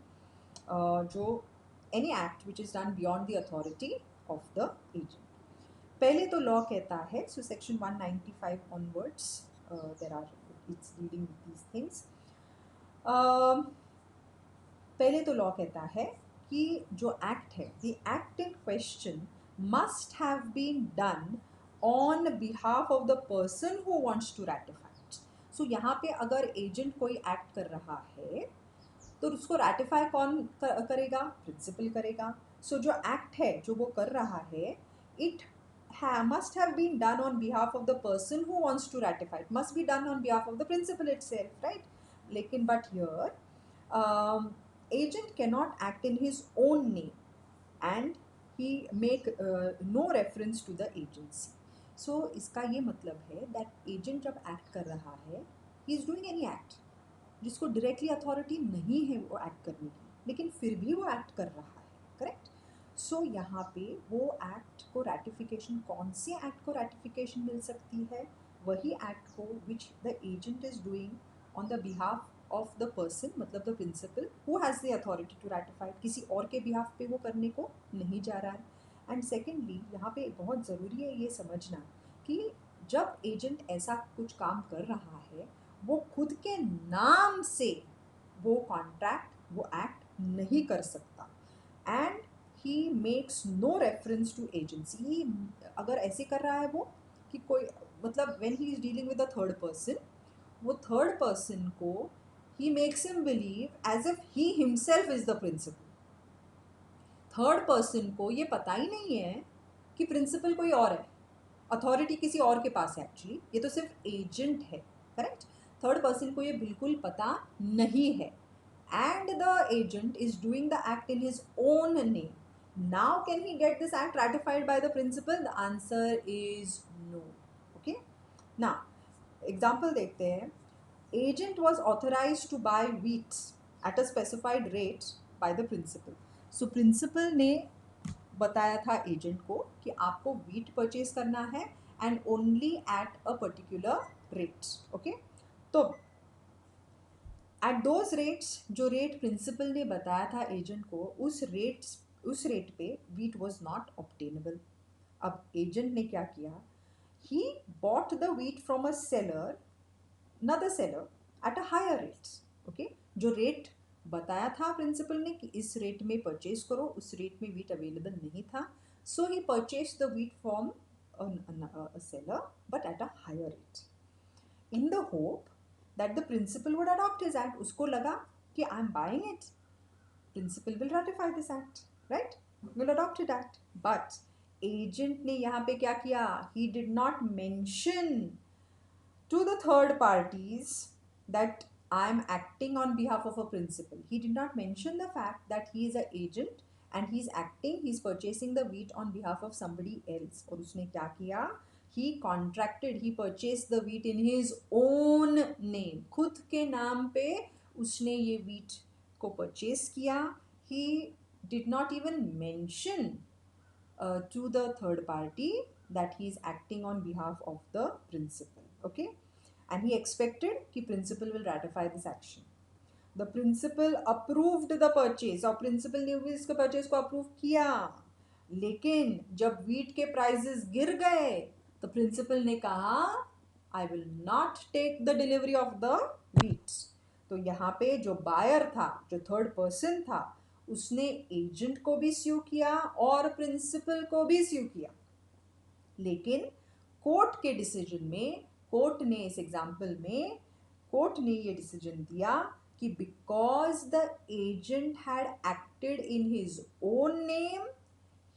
जो any act which is done beyond the authority of the agent। पहले तो law कहता है, so section 195 onwards, there are, it's dealing with these things। पहले तो law कहता है कि जो एक्ट है, the act in question must have been done on behalf of the person who wants to ratify. So यहाँ पे अगर एजेंट कोई एक्ट कर रहा है तो उसको रैटिफाई कौन करेगा, प्रिंसिपल करेगा। सो जो एक्ट है जो वो कर रहा है, it must have been done on behalf of the person who wants to ratify, it must be done on behalf of the principal itself, right? लेकिन but here agent cannot act in his own name and he make no reference to the agency। so इसका ये मतलब है that agent जब act कर रहा है, he is doing any act जिसको डायरेक्टली अथॉरिटी नहीं है वो एक्ट करने की, लेकिन फिर भी वो एक्ट कर रहा है, करेक्ट। सो यहाँ पे वो एक्ट को रैटिफिकेशन, कौन से एक्ट को रैटिफिकेशन मिल सकती है, वही एक्ट को which the agent is doing on the behalf of the person, मतलब the principal who has the authority to ratify, किसी और के बिहाफ पे वो करने को नहीं जा रहा है। एंड सेकेंडली यहाँ पे बहुत ज़रूरी है ये समझना कि जब एजेंट ऐसा कुछ काम कर रहा है, वो खुद के नाम से वो कॉन्ट्रैक्ट, वो एक्ट नहीं कर सकता। And he makes no reference to agency. अगर ऐसे कर रहा है वो कि कोई, मतलब when he is dealing with a third person, वो थर्ड पर्सन को he makes him believe as if he himself is the principal. Third person को ये पता ही नहीं है कि प्रिंसिपल कोई और है, अथॉरिटी किसी और के पास है एक्चुअली, ये तो सिर्फ एजेंट है, करेक्ट। थर्ड पर्सन को ये बिल्कुल पता नहीं है, and the agent is doing the act in his own name. Now can he get this act ratified by the principal? The answer is no. Okay, now example देखते हैं। Agent was authorized to buy wheat at a specified rate by the principal. So principal ने बताया था agent को कि आपको wheat purchase करना है and only at a particular rate. Okay, तो एट दोज रेट्स, जो रेट प्रिंसिपल ने बताया था एजेंट को, उस रेट पे वीट वॉज नॉट ऑब्टेनेबल। अब एजेंट ने क्या किया, he bought the wheat from a seller, another seller at a higher rate. Okay, जो रेट बताया था प्रिंसिपल ने कि इस रेट में परचेज करो, उस रेट में वीट अवेलेबल नहीं था, so he purchase the wheat from a seller but at a higher rate in the hope that the principal would adopt his act. उसको लगा कि I am buying it, principal will ratify this act, right, will adopt it act. But agent ने यहाँ पे क्या किया, he did not mention to the third parties that I am acting on behalf of a principal. He did not mention the fact that he is an agent and he is acting, he is purchasing the wheat on behalf of somebody else. और उसने क्या किया, he contracted, he purchased the wheat in his own name. खुद के नाम पे उसने ये wheat को purchase किया. He did not even mention to the third party that he is acting on behalf of the principal. Okay, and he expected कि principal will ratify this action. The principal approved the purchase, और principal ने भी इसके purchase को approve किया, लेकिन जब wheat के prices गिर गए तो principal ने कहा I will not take the delivery of the wheat. तो यहाँ पे जो buyer था, जो third person था, उसने एजेंट को भी स्यू किया और प्रिंसिपल को भी स्यू किया। लेकिन कोर्ट के डिसीजन में, कोर्ट ने इस एग्जाम्पल में कोर्ट ने ये डिसीजन दिया कि because the agent had acted in his own name,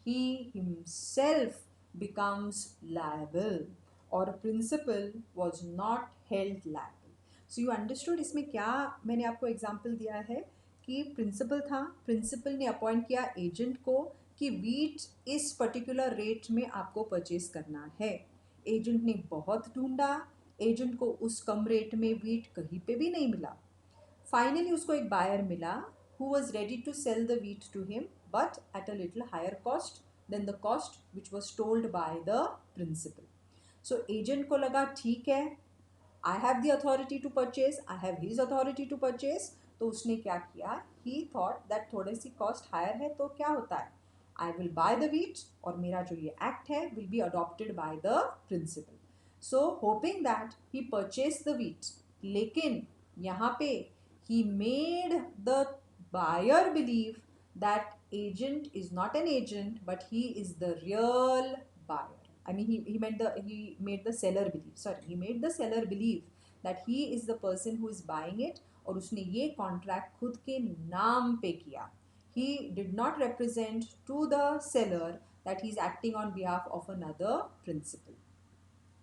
he himself becomes liable और principal was not held liable. So you understood इसमें क्या मैंने आपको एग्जाम्पल दिया है कि प्रिंसिपल था, प्रिंसिपल ने अपॉइंट किया एजेंट को कि वीट इस पर्टिकुलर रेट में आपको परचेज करना है। एजेंट ने बहुत ढूंढा, एजेंट को उस कम रेट में वीट कहीं पे भी नहीं मिला। फाइनली उसको एक बायर मिला who was ready to sell the wheat to him but at a little higher cost than the cost which was told by the principal. So agent को लगा ठीक है, I have the authority to purchase, I have his authority to purchase, तो उसने क्या किया, he thought that थोड़ी सी cost higher है तो क्या होता है, I will buy the wheat और मेरा जो ये act है will be adopted by the principal. So hoping that he purchased the wheat, लेकिन यहाँ पे he made the buyer believe that agent is not an agent but he is the real buyer. I mean he made the seller believe, sorry, he made the seller believe that he is the person who is buying it और उसने ये contract खुद के नाम पे किया. He did not represent to the seller that he is acting on behalf of another principal.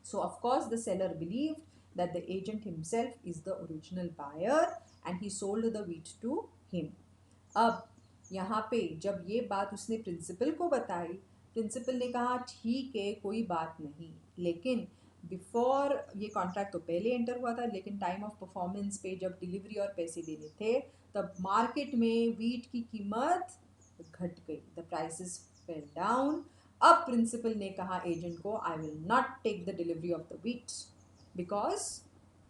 So of course the seller believed that the agent himself is the original buyer and he sold the wheat to him. अब यहाँ पे जब ये बात उसने principal को बताई, principal ने कहा ठीक है कोई बात नहीं, लेकिन बिफोर ये कॉन्ट्रैक्ट तो पहले एंटर हुआ था, लेकिन टाइम ऑफ परफॉर्मेंस पे जब डिलीवरी और पैसे देने थे तब मार्केट में वीट की कीमत घट गई, द प्राइसेस फेल डाउन. अब प्रिंसिपल ने कहा एजेंट को I will not take the delivery of the wheat because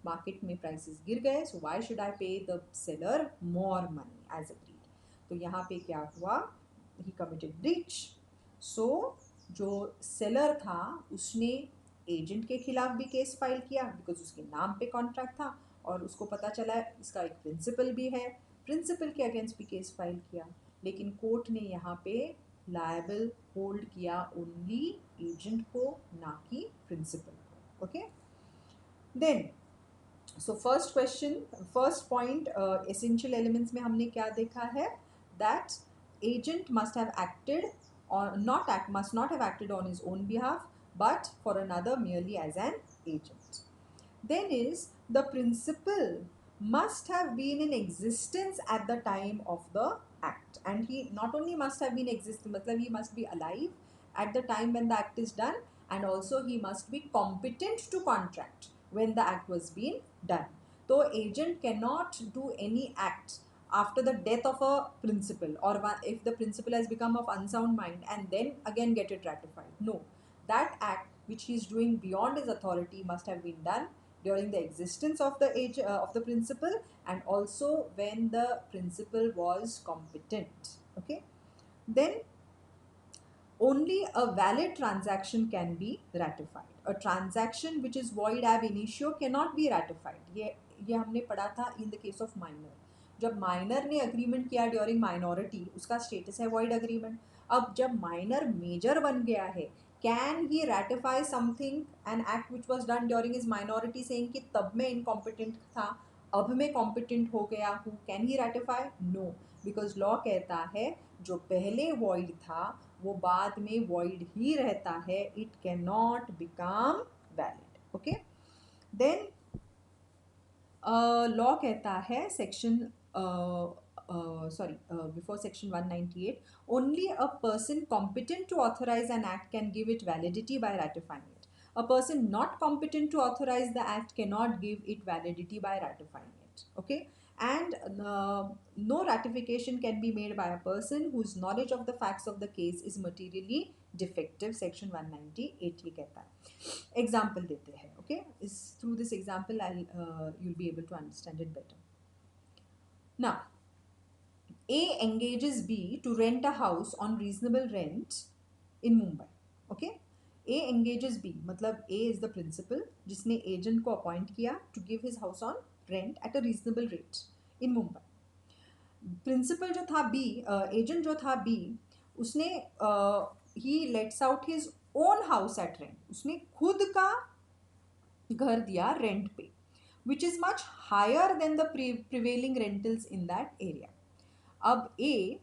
market में प्राइसेस गिर गए, so why should I pay the seller more money as agreed. तो यहाँ पे क्या हुआ, ही कमिटेड ब्रीच. सो जो सेलर था उसने एजेंट के खिलाफ भी केस फाइल किया बिकॉज उसके नाम पे कॉन्ट्रैक्ट था और उसको पता चला इसका एक प्रिंसिपल भी है, प्रिंसिपल के अगेंस्ट भी केस फाइल किया. लेकिन कोर्ट ने यहाँ पे लायबल होल्ड किया ओनली एजेंट को, ना कि प्रिंसिपल को. Okay, then so first question, first point essential elements में हमने क्या देखा है, that agent must have acted or not act must not have acted on his own behalf, but for another merely as an agent. Then is the principal must have been in existence at the time of the act, and he not only must have been existing, matlab he must be alive at the time when the act is done, and also he must be competent to contract when the act was being done. So agent cannot do any act after the death of a principal, or if the principal has become of unsound mind and then again get it ratified. No, that act which he is doing beyond his authority must have been done during the existence of the age of the principal, and also when the principal was competent. Okay, then only a valid transaction can be ratified. A transaction which is void ab initio cannot be ratified. ये हमने पढ़ा था in the case of minor. जब minor ने agreement किया during minority, उसका status है void agreement. अब जब माइनर मेजर बन गया है, can he ratify something an act which was done during is minority, saying कि तब मैं इनकॉम्पिटेंट था, अब मैं कॉम्पिटेंट हो गया हूँ, can he ratify? No, because law कहता है जो पहले वॉइड था वो बाद में वॉइड ही रहता है, it can not become valid. Okay, then law कहता है section before section 198, only a person competent to authorize an act can give it validity by ratifying it. A person not competent to authorize the act cannot give it validity by ratifying it. Okay, and no ratification can be made by a person whose knowledge of the facts of the case is materially defective. section 198 ये कहता है. Example देते हैं. Okay, इस through this example I you'll be able to understand it better. Now, A engages B to rent a house on reasonable rent in Mumbai. Okay, A engages B, मतलब A is the principal जिसने agent को appoint किया to give his house on rent at a reasonable rate in Mumbai. Principal जो था B, agent जो था B, उसने he lets out his own house at rent. उसने खुद का घर दिया रेंट पे, which is much higher than the prevailing rentals in that area. अब A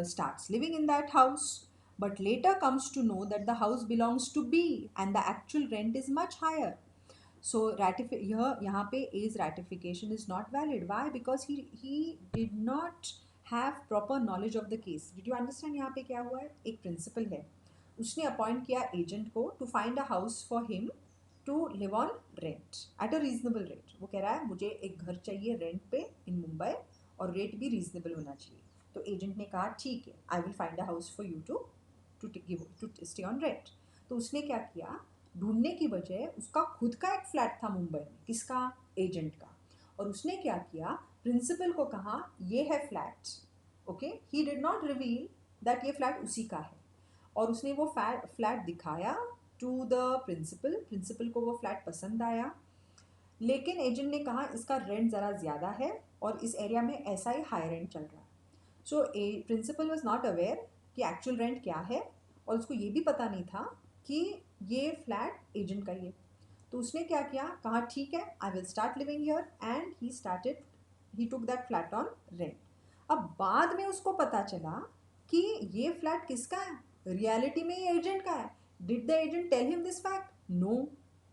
starts living in that house, but later comes to know that the house belongs to B and the actual rent is much higher. So यहाँ पे A's ratification is not valid. Why? Because he did not have proper knowledge of the case. Did you understand यहाँ पे क्या हुआ है? एक principal है, उसने अपॉइंट किया एजेंट को to find a house for him to live on rent at a reasonable rate. वो कह रहा है मुझे एक घर चाहिए रेंट पे इन मुंबई और रेट भी रीजनेबल होना चाहिए. तो एजेंट ने कहा ठीक है, I will find a house for you to stay on rent. तो उसने क्या किया, ढूंढने की बजाय उसका खुद का एक फ्लैट था मुंबई में, किसका? एजेंट का. और उसने क्या किया, प्रिंसिपल को कहा ये है flat. Okay, he did not reveal that ये फ्लैट उसी का है, और उसने वो फ्लैट दिखाया टू द प्रिंसिपल. प्रिंसिपल को वो फ्लैट पसंद आया, लेकिन एजेंट ने कहा इसका रेंट ज़रा ज़्यादा है और इस एरिया में ऐसा ही हाई रेंट चल रहा है. So principal was not aware कि एक्चुअल रेंट क्या है, और उसको ये भी पता नहीं था कि ये फ्लैट एजेंट का ही है. तो उसने क्या किया, कहा ठीक है, I will start living here, and he took that flat on rent. अब बाद में उसको पता चला कि ये फ्लैट किसका है, रियलिटी में ये एजेंट का है. Did the agent tell him this fact? No.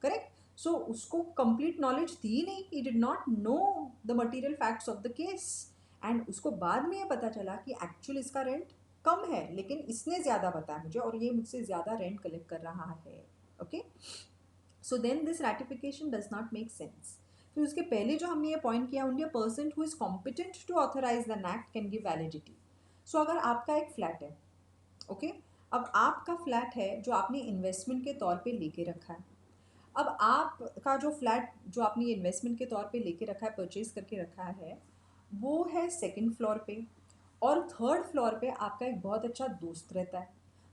Correct. So उसको कंप्लीट नॉलेज थी नहीं, he did not know the material facts of the case, and उसको बाद में ये पता चला कि एक्चुअल इसका रेंट कम है, लेकिन इसने ज़्यादा बताया मुझे और ये मुझसे ज़्यादा रेंट कलेक्ट कर रहा है. Okay, so then this ratification does not make sense. फिर उसके पहले जो हमने ये पॉइंट किया, only a person who is competent to authorise the act can give validity. So अगर आपका एक फ्लैट है, ओके, अब आपका फ्लैट है जो आपने इन्वेस्टमेंट के तौर पे लेके रखा है. अब आपका जो फ्लैट जो आपने इन्वेस्टमेंट के तौर पे लेके रखा है, परचेज करके रखा है, वो है सेकंड फ्लोर पे, और थर्ड फ्लोर पे आपका एक बहुत अच्छा दोस्त रहता है.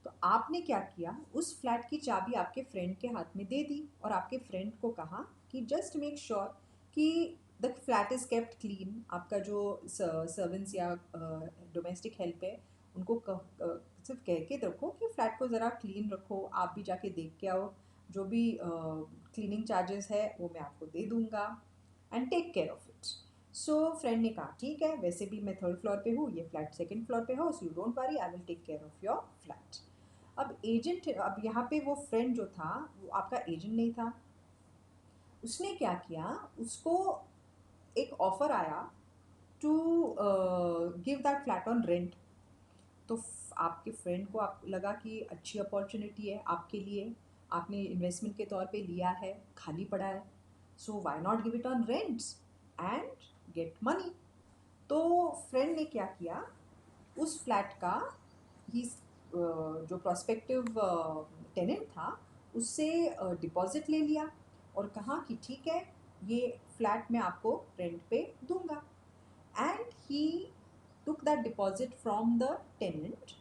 तो आपने क्या किया, उस फ्लैट की चाबी आपके फ्रेंड के हाथ में दे दी और आपके फ्रेंड को कहा कि जस्ट मेक श्योर कि the flat is kept clean. आपका जो सर्वेंट्स या डोमेस्टिक हेल्प है उनको सिर्फ कह के रखो कि फ्लैट को ज़रा क्लीन रखो, आप भी जाके देख के आओ, जो भी क्लीनिंग चार्जेस है वो मैं आपको दे दूँगा, and take care of it. So friend ने कहा ठीक है, वैसे भी मैं थर्ड फ्लोर पे हूँ, ये फ्लैट सेकंड फ्लोर पे हो, so you don't worry, I will take care of your flat. अब यहाँ पे वो फ्रेंड जो था वो आपका एजेंट नहीं था। उसने क्या किया, उसको एक ऑफर आया to give that flat on rent. तो आपके फ्रेंड को आप लगा कि अच्छी अपॉर्चुनिटी है आपके लिए, आपने इन्वेस्टमेंट के तौर पे लिया है, खाली पड़ा है, so why not give it on rents and get money. तो फ्रेंड ने क्या किया, उस फ्लैट का ही जो प्रोस्पेक्टिव टेनेंट था उससे डिपॉजिट ले लिया और कहा कि ठीक है, ये फ्लैट मैं आपको रेंट पे दूंगा। And he took that deposit from the tenant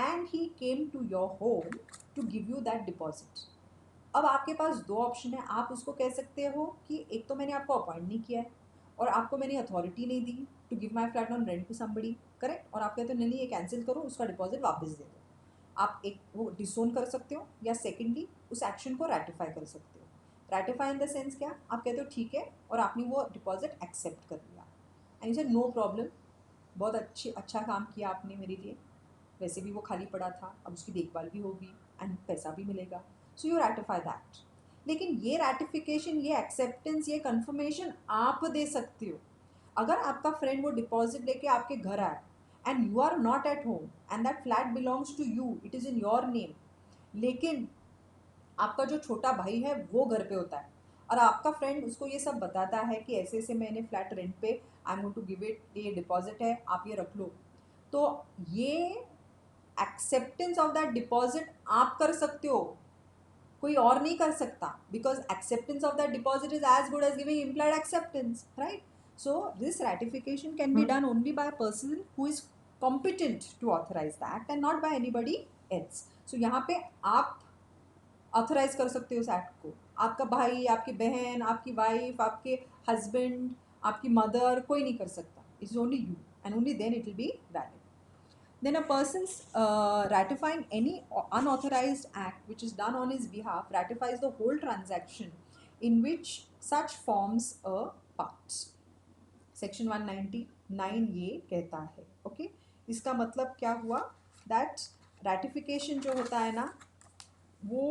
and he came to your home to give you that deposit। अब आपके पास दो ऑप्शन है, आप उसको कह सकते हो कि एक तो मैंने आपको अपॉइंट नहीं किया है और आपको मैंने अथॉरिटी नहीं दी to give my flat on rent to somebody, correct, और आप कहते हो नहीं नहीं ये कैंसिल करो, उसका डिपॉजिट वापस दे दो। आप एक वो डिसोन कर सकते हो या सेकेंडली उस एक्शन को रेटिफाई कर सकते हो। रेटिफाई इन द सेंस क्या, आप कहते हो ठीक है और आपने वो डिपॉजिट एक्सेप्ट कर लिया एंड यू से नो प्रॉब्लम, बहुत अच्छा काम किया आपने मेरे लिए, वैसे भी वो खाली पड़ा था, अब उसकी देखभाल भी होगी एंड पैसा भी मिलेगा, सो यू रैटिफाई दैट। लेकिन ये रैटिफिकेशन, ये एक्सेप्टेंस, ये कंफर्मेशन आप दे सकते हो। अगर आपका फ्रेंड वो डिपॉजिट लेके आपके घर आए and you are not at home and that flat belongs to you, it is in your name, लेकिन आपका जो छोटा भाई है वो घर पे होता है और आपका फ्रेंड उसको ये सब बताता है कि ऐसे ऐसे मैंने फ्लैट रेंट पे, I am going to give it, ये डिपॉजिट है आप ये रख लो, तो ये एक्सेप्टेंस ऑफ दैट डिपॉजिट आप कर सकते हो, कोई और नहीं कर सकता, because acceptance of that deposit is as good as giving implied acceptance, right. So this ratification can be done only by a person who is competent to authorize that and not by anybody else। so यहाँ पे आप authorise कर सकते हो उस act को, आपका भाई, आपकी बहन, आपकी वाइफ, आपके हस्बैंड, आपकी मदर, कोई नहीं कर सकता, it's only you and only then it will be valid. Then a person's ratifying any unauthorized act which is done on his behalf ratifies the whole transaction in which such forms a part। Section 199 ये कहता है, okay. इसका मतलब क्या हुआ, that ratification जो होता है ना वो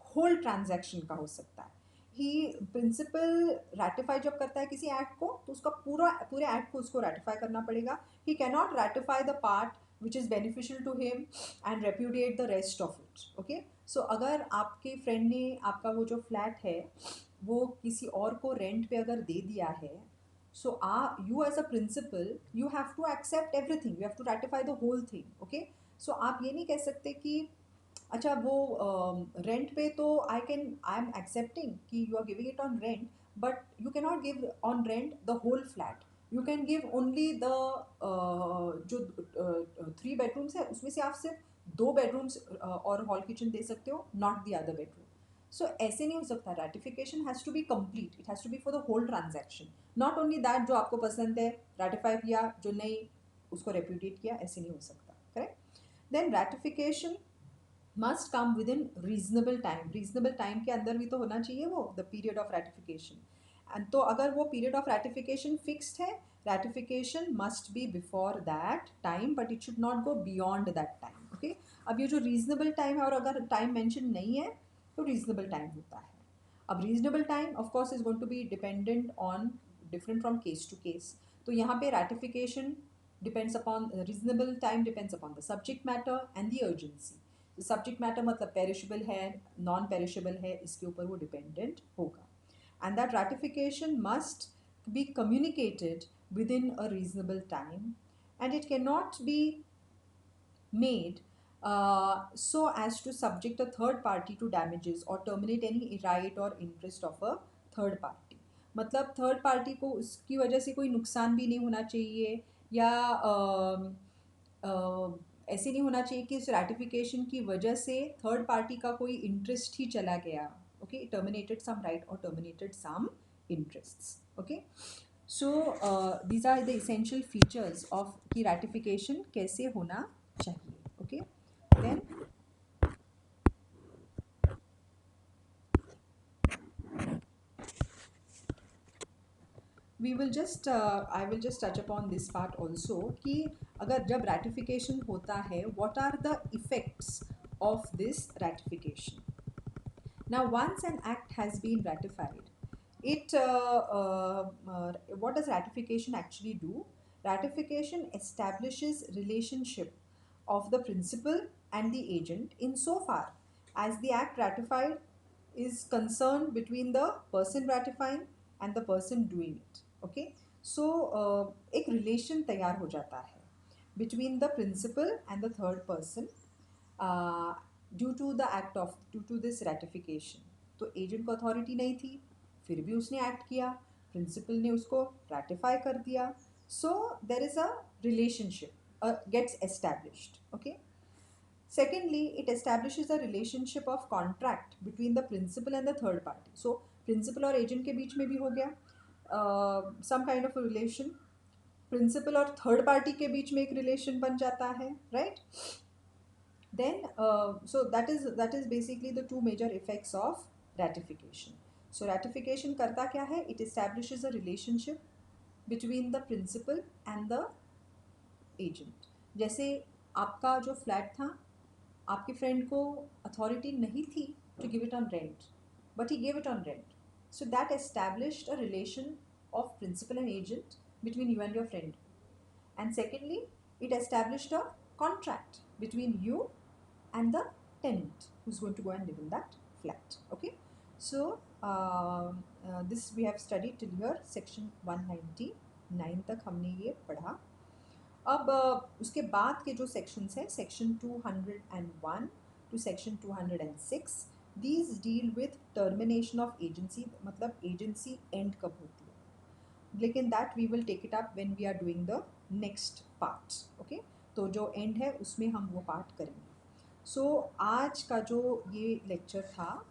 होल ट्रांजैक्शन का हो सकता है। ही प्रिंसिपल रैटिफाई जब करता है किसी एक्ट को तो उसका पूरे एक्ट को उसको रैटिफाई करना पड़ेगा। He can not ratify the part which is beneficial to him and repudiate the rest of it, okay. So अगर आपके फ्रेंड ने आपका वो जो फ्लैट है वो किसी और को रेंट पे अगर दे दिया है, so you as a principal you have to accept everything, you have to ratify the whole thing, okay। so आप ये नहीं कह सकते कि अच्छा वो रेंट पे तो आई एम एक्सेप्टिंग कि you are giving it on rent, but you can not give on rent the whole flat, you can give only the जो 3 बेडरूम्स है उसमें से आप सिर्फ 2 बेडरूम्स और हॉल किचन दे सकते हो, not the other bedroom. So ऐसे नहीं हो सकता, ratification has to be complete, it has to be for the whole transaction, not only that जो आपको पसंद है रैटिफाई किया, जो नहीं उसको रेप्यूडिएट किया, ऐसे नहीं हो सकता, correct. Then ratification must come within reasonable time, reasonable time के अंदर भी तो होना चाहिए वो the period of ratification. And तो अगर वो पीरियड ऑफ रैटिफिकेशन फिक्स्ड है, ratification must be before that time but it should not go beyond that time, okay. अब ये जो रीजनेबल टाइम है और अगर टाइम मेंशन नहीं है तो रीजनेबल टाइम होता है। अब reasonable time of course is going to be dependent on different from case to case, तो यहाँ पे ratification depends upon, reasonable time depends upon the subject matter and the urgency. Subject matter मतलब perishable है, non perishable है, इसके ऊपर वो dependent होगा। And that ratification must be communicated within a reasonable time and it cannot be made so as to subject a third party to damages or terminate any right or interest of a third party। मतलब third party को उसकी वजह से कोई नुकसान भी नहीं होना चाहिए या ऐसे नहीं होना चाहिए कि इस रैटिफिकेशन की वजह से थर्ड पार्टी का कोई इंटरेस्ट ही चला गया, ओके, टर्मिनेटेड सम राइट और terminated some interests, okay। so these are the essential features of कि ratification कैसे होना चाहिए, okay। then I will just touch upon this part also कि अगर जब ratification होता है, what are the effects of this ratification? Now, once an act has been ratified, what does ratification actually do? Ratification establishes relationship of the principal and the agent insofar as the act ratified is concerned between the person ratifying and the person doing it. Okay, so एक relation तैयार हो जाता है between the principal and the third person uh, due to this ratification. तो agent को authority नहीं थी, फिर भी उसने एक्ट किया, प्रिंसिपल ने उसको रैटिफाई कर दिया, so there is a relationship gets established. Okay. Secondly, it establishes a relationship of contract between the principal and the third party. So, principal और agent के बीच में भी हो गया some kind of a relation. Principal और third party के बीच में एक relation बन जाता है, right? Then so that is basically the two major effects of ratification. So ratification करता क्या है? It establishes a relationship between the principal and the agent. जैसे आपका जो फ्लैट था, आपके फ्रेंड को अथॉरिटी नहीं थी to give it on rent, but he gave it on rent. So that established a relation of principal and agent between you and your friend. And secondly, it established a contract between you and the tenant who's going to go and live in that flat. Okay, so this we have studied till here section 199 तक हमने ये पढ़ा. अब उसके बाद के जो sections हैं, section 201 to section 206, these deal with termination of agency, मतलब एजेंसी एंड कब होती है, लेकिन that we will take it up when we are doing the next part. Okay, तो जो एंड है उसमें हम वो पार्ट करेंगे. सो आज का जो ये लेक्चर था,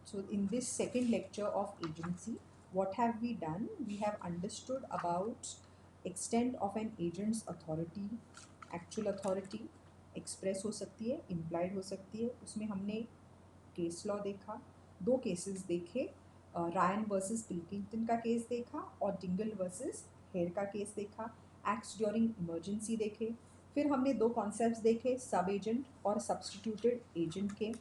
so in this second lecture of agency, what have we done? We have understood about extent of an agent's authority. Actual authority express हो सकती है, implied हो सकती है. उसमें हमने केस लॉ देखा, दो केसेस देखे, रायन वर्सेस पिल्किंगटन का केस देखा और डिंगल वर्सेस हेयर का केस देखा. एक्ट्स ड्यूरिंग इमरजेंसी देखे. फिर हमने दो कॉन्सेप्ट्स देखे, सब एजेंट और सब्सटीट्यूटेड एजेंट के,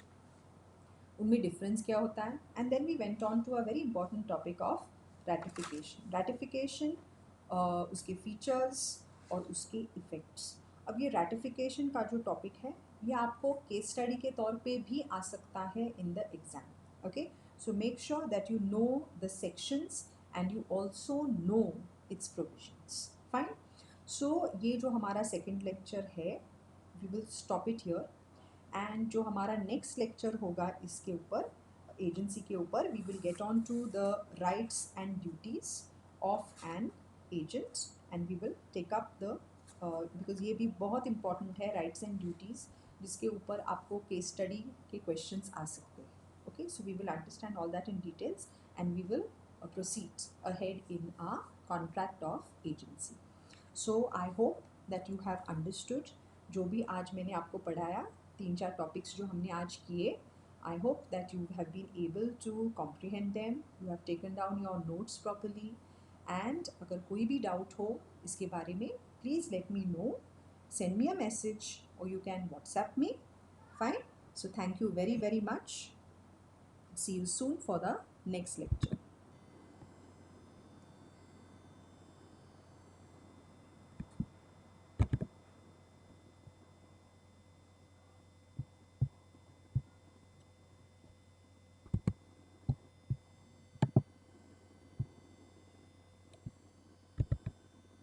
उनमें डिफरेंस क्या होता है. And then we went on to a very important topic of ratification. Ratification, उसके फीचर्स और उसके इफ़ेक्ट्स. अब ये रैटिफिकेशन का जो टॉपिक है ये आपको केस स्टडी के तौर पे भी आ सकता है in the exam. Okay, so make sure that you know the sections and you also know its provisions. Fine. So ये जो हमारा सेकेंड लेक्चर है, we will stop it here. And जो हमारा नेक्स्ट लेक्चर होगा इसके ऊपर, एजेंसी के ऊपर, we will get on to the rights and duties of an agent and we will take up the because ये भी बहुत इंपॉर्टेंट है, राइट्स एंड ड्यूटीज़, जिसके ऊपर आपको केस स्टडी के क्वेश्चंस आ सकते हैं. Okay, so we will understand all that in details and we will proceed ahead in our contract of agency. So I hope that you have understood जो भी आज मैंने आपको पढ़ाया, तीन चार टॉपिक्स जो हमने आज किए. I hope that you have been able to comprehend them, you have taken down your notes properly. And अगर कोई भी डाउट हो इसके बारे में, please let me know, send me a message or you can WhatsApp me. Fine. So thank you very, very much. See you soon for the next lecture.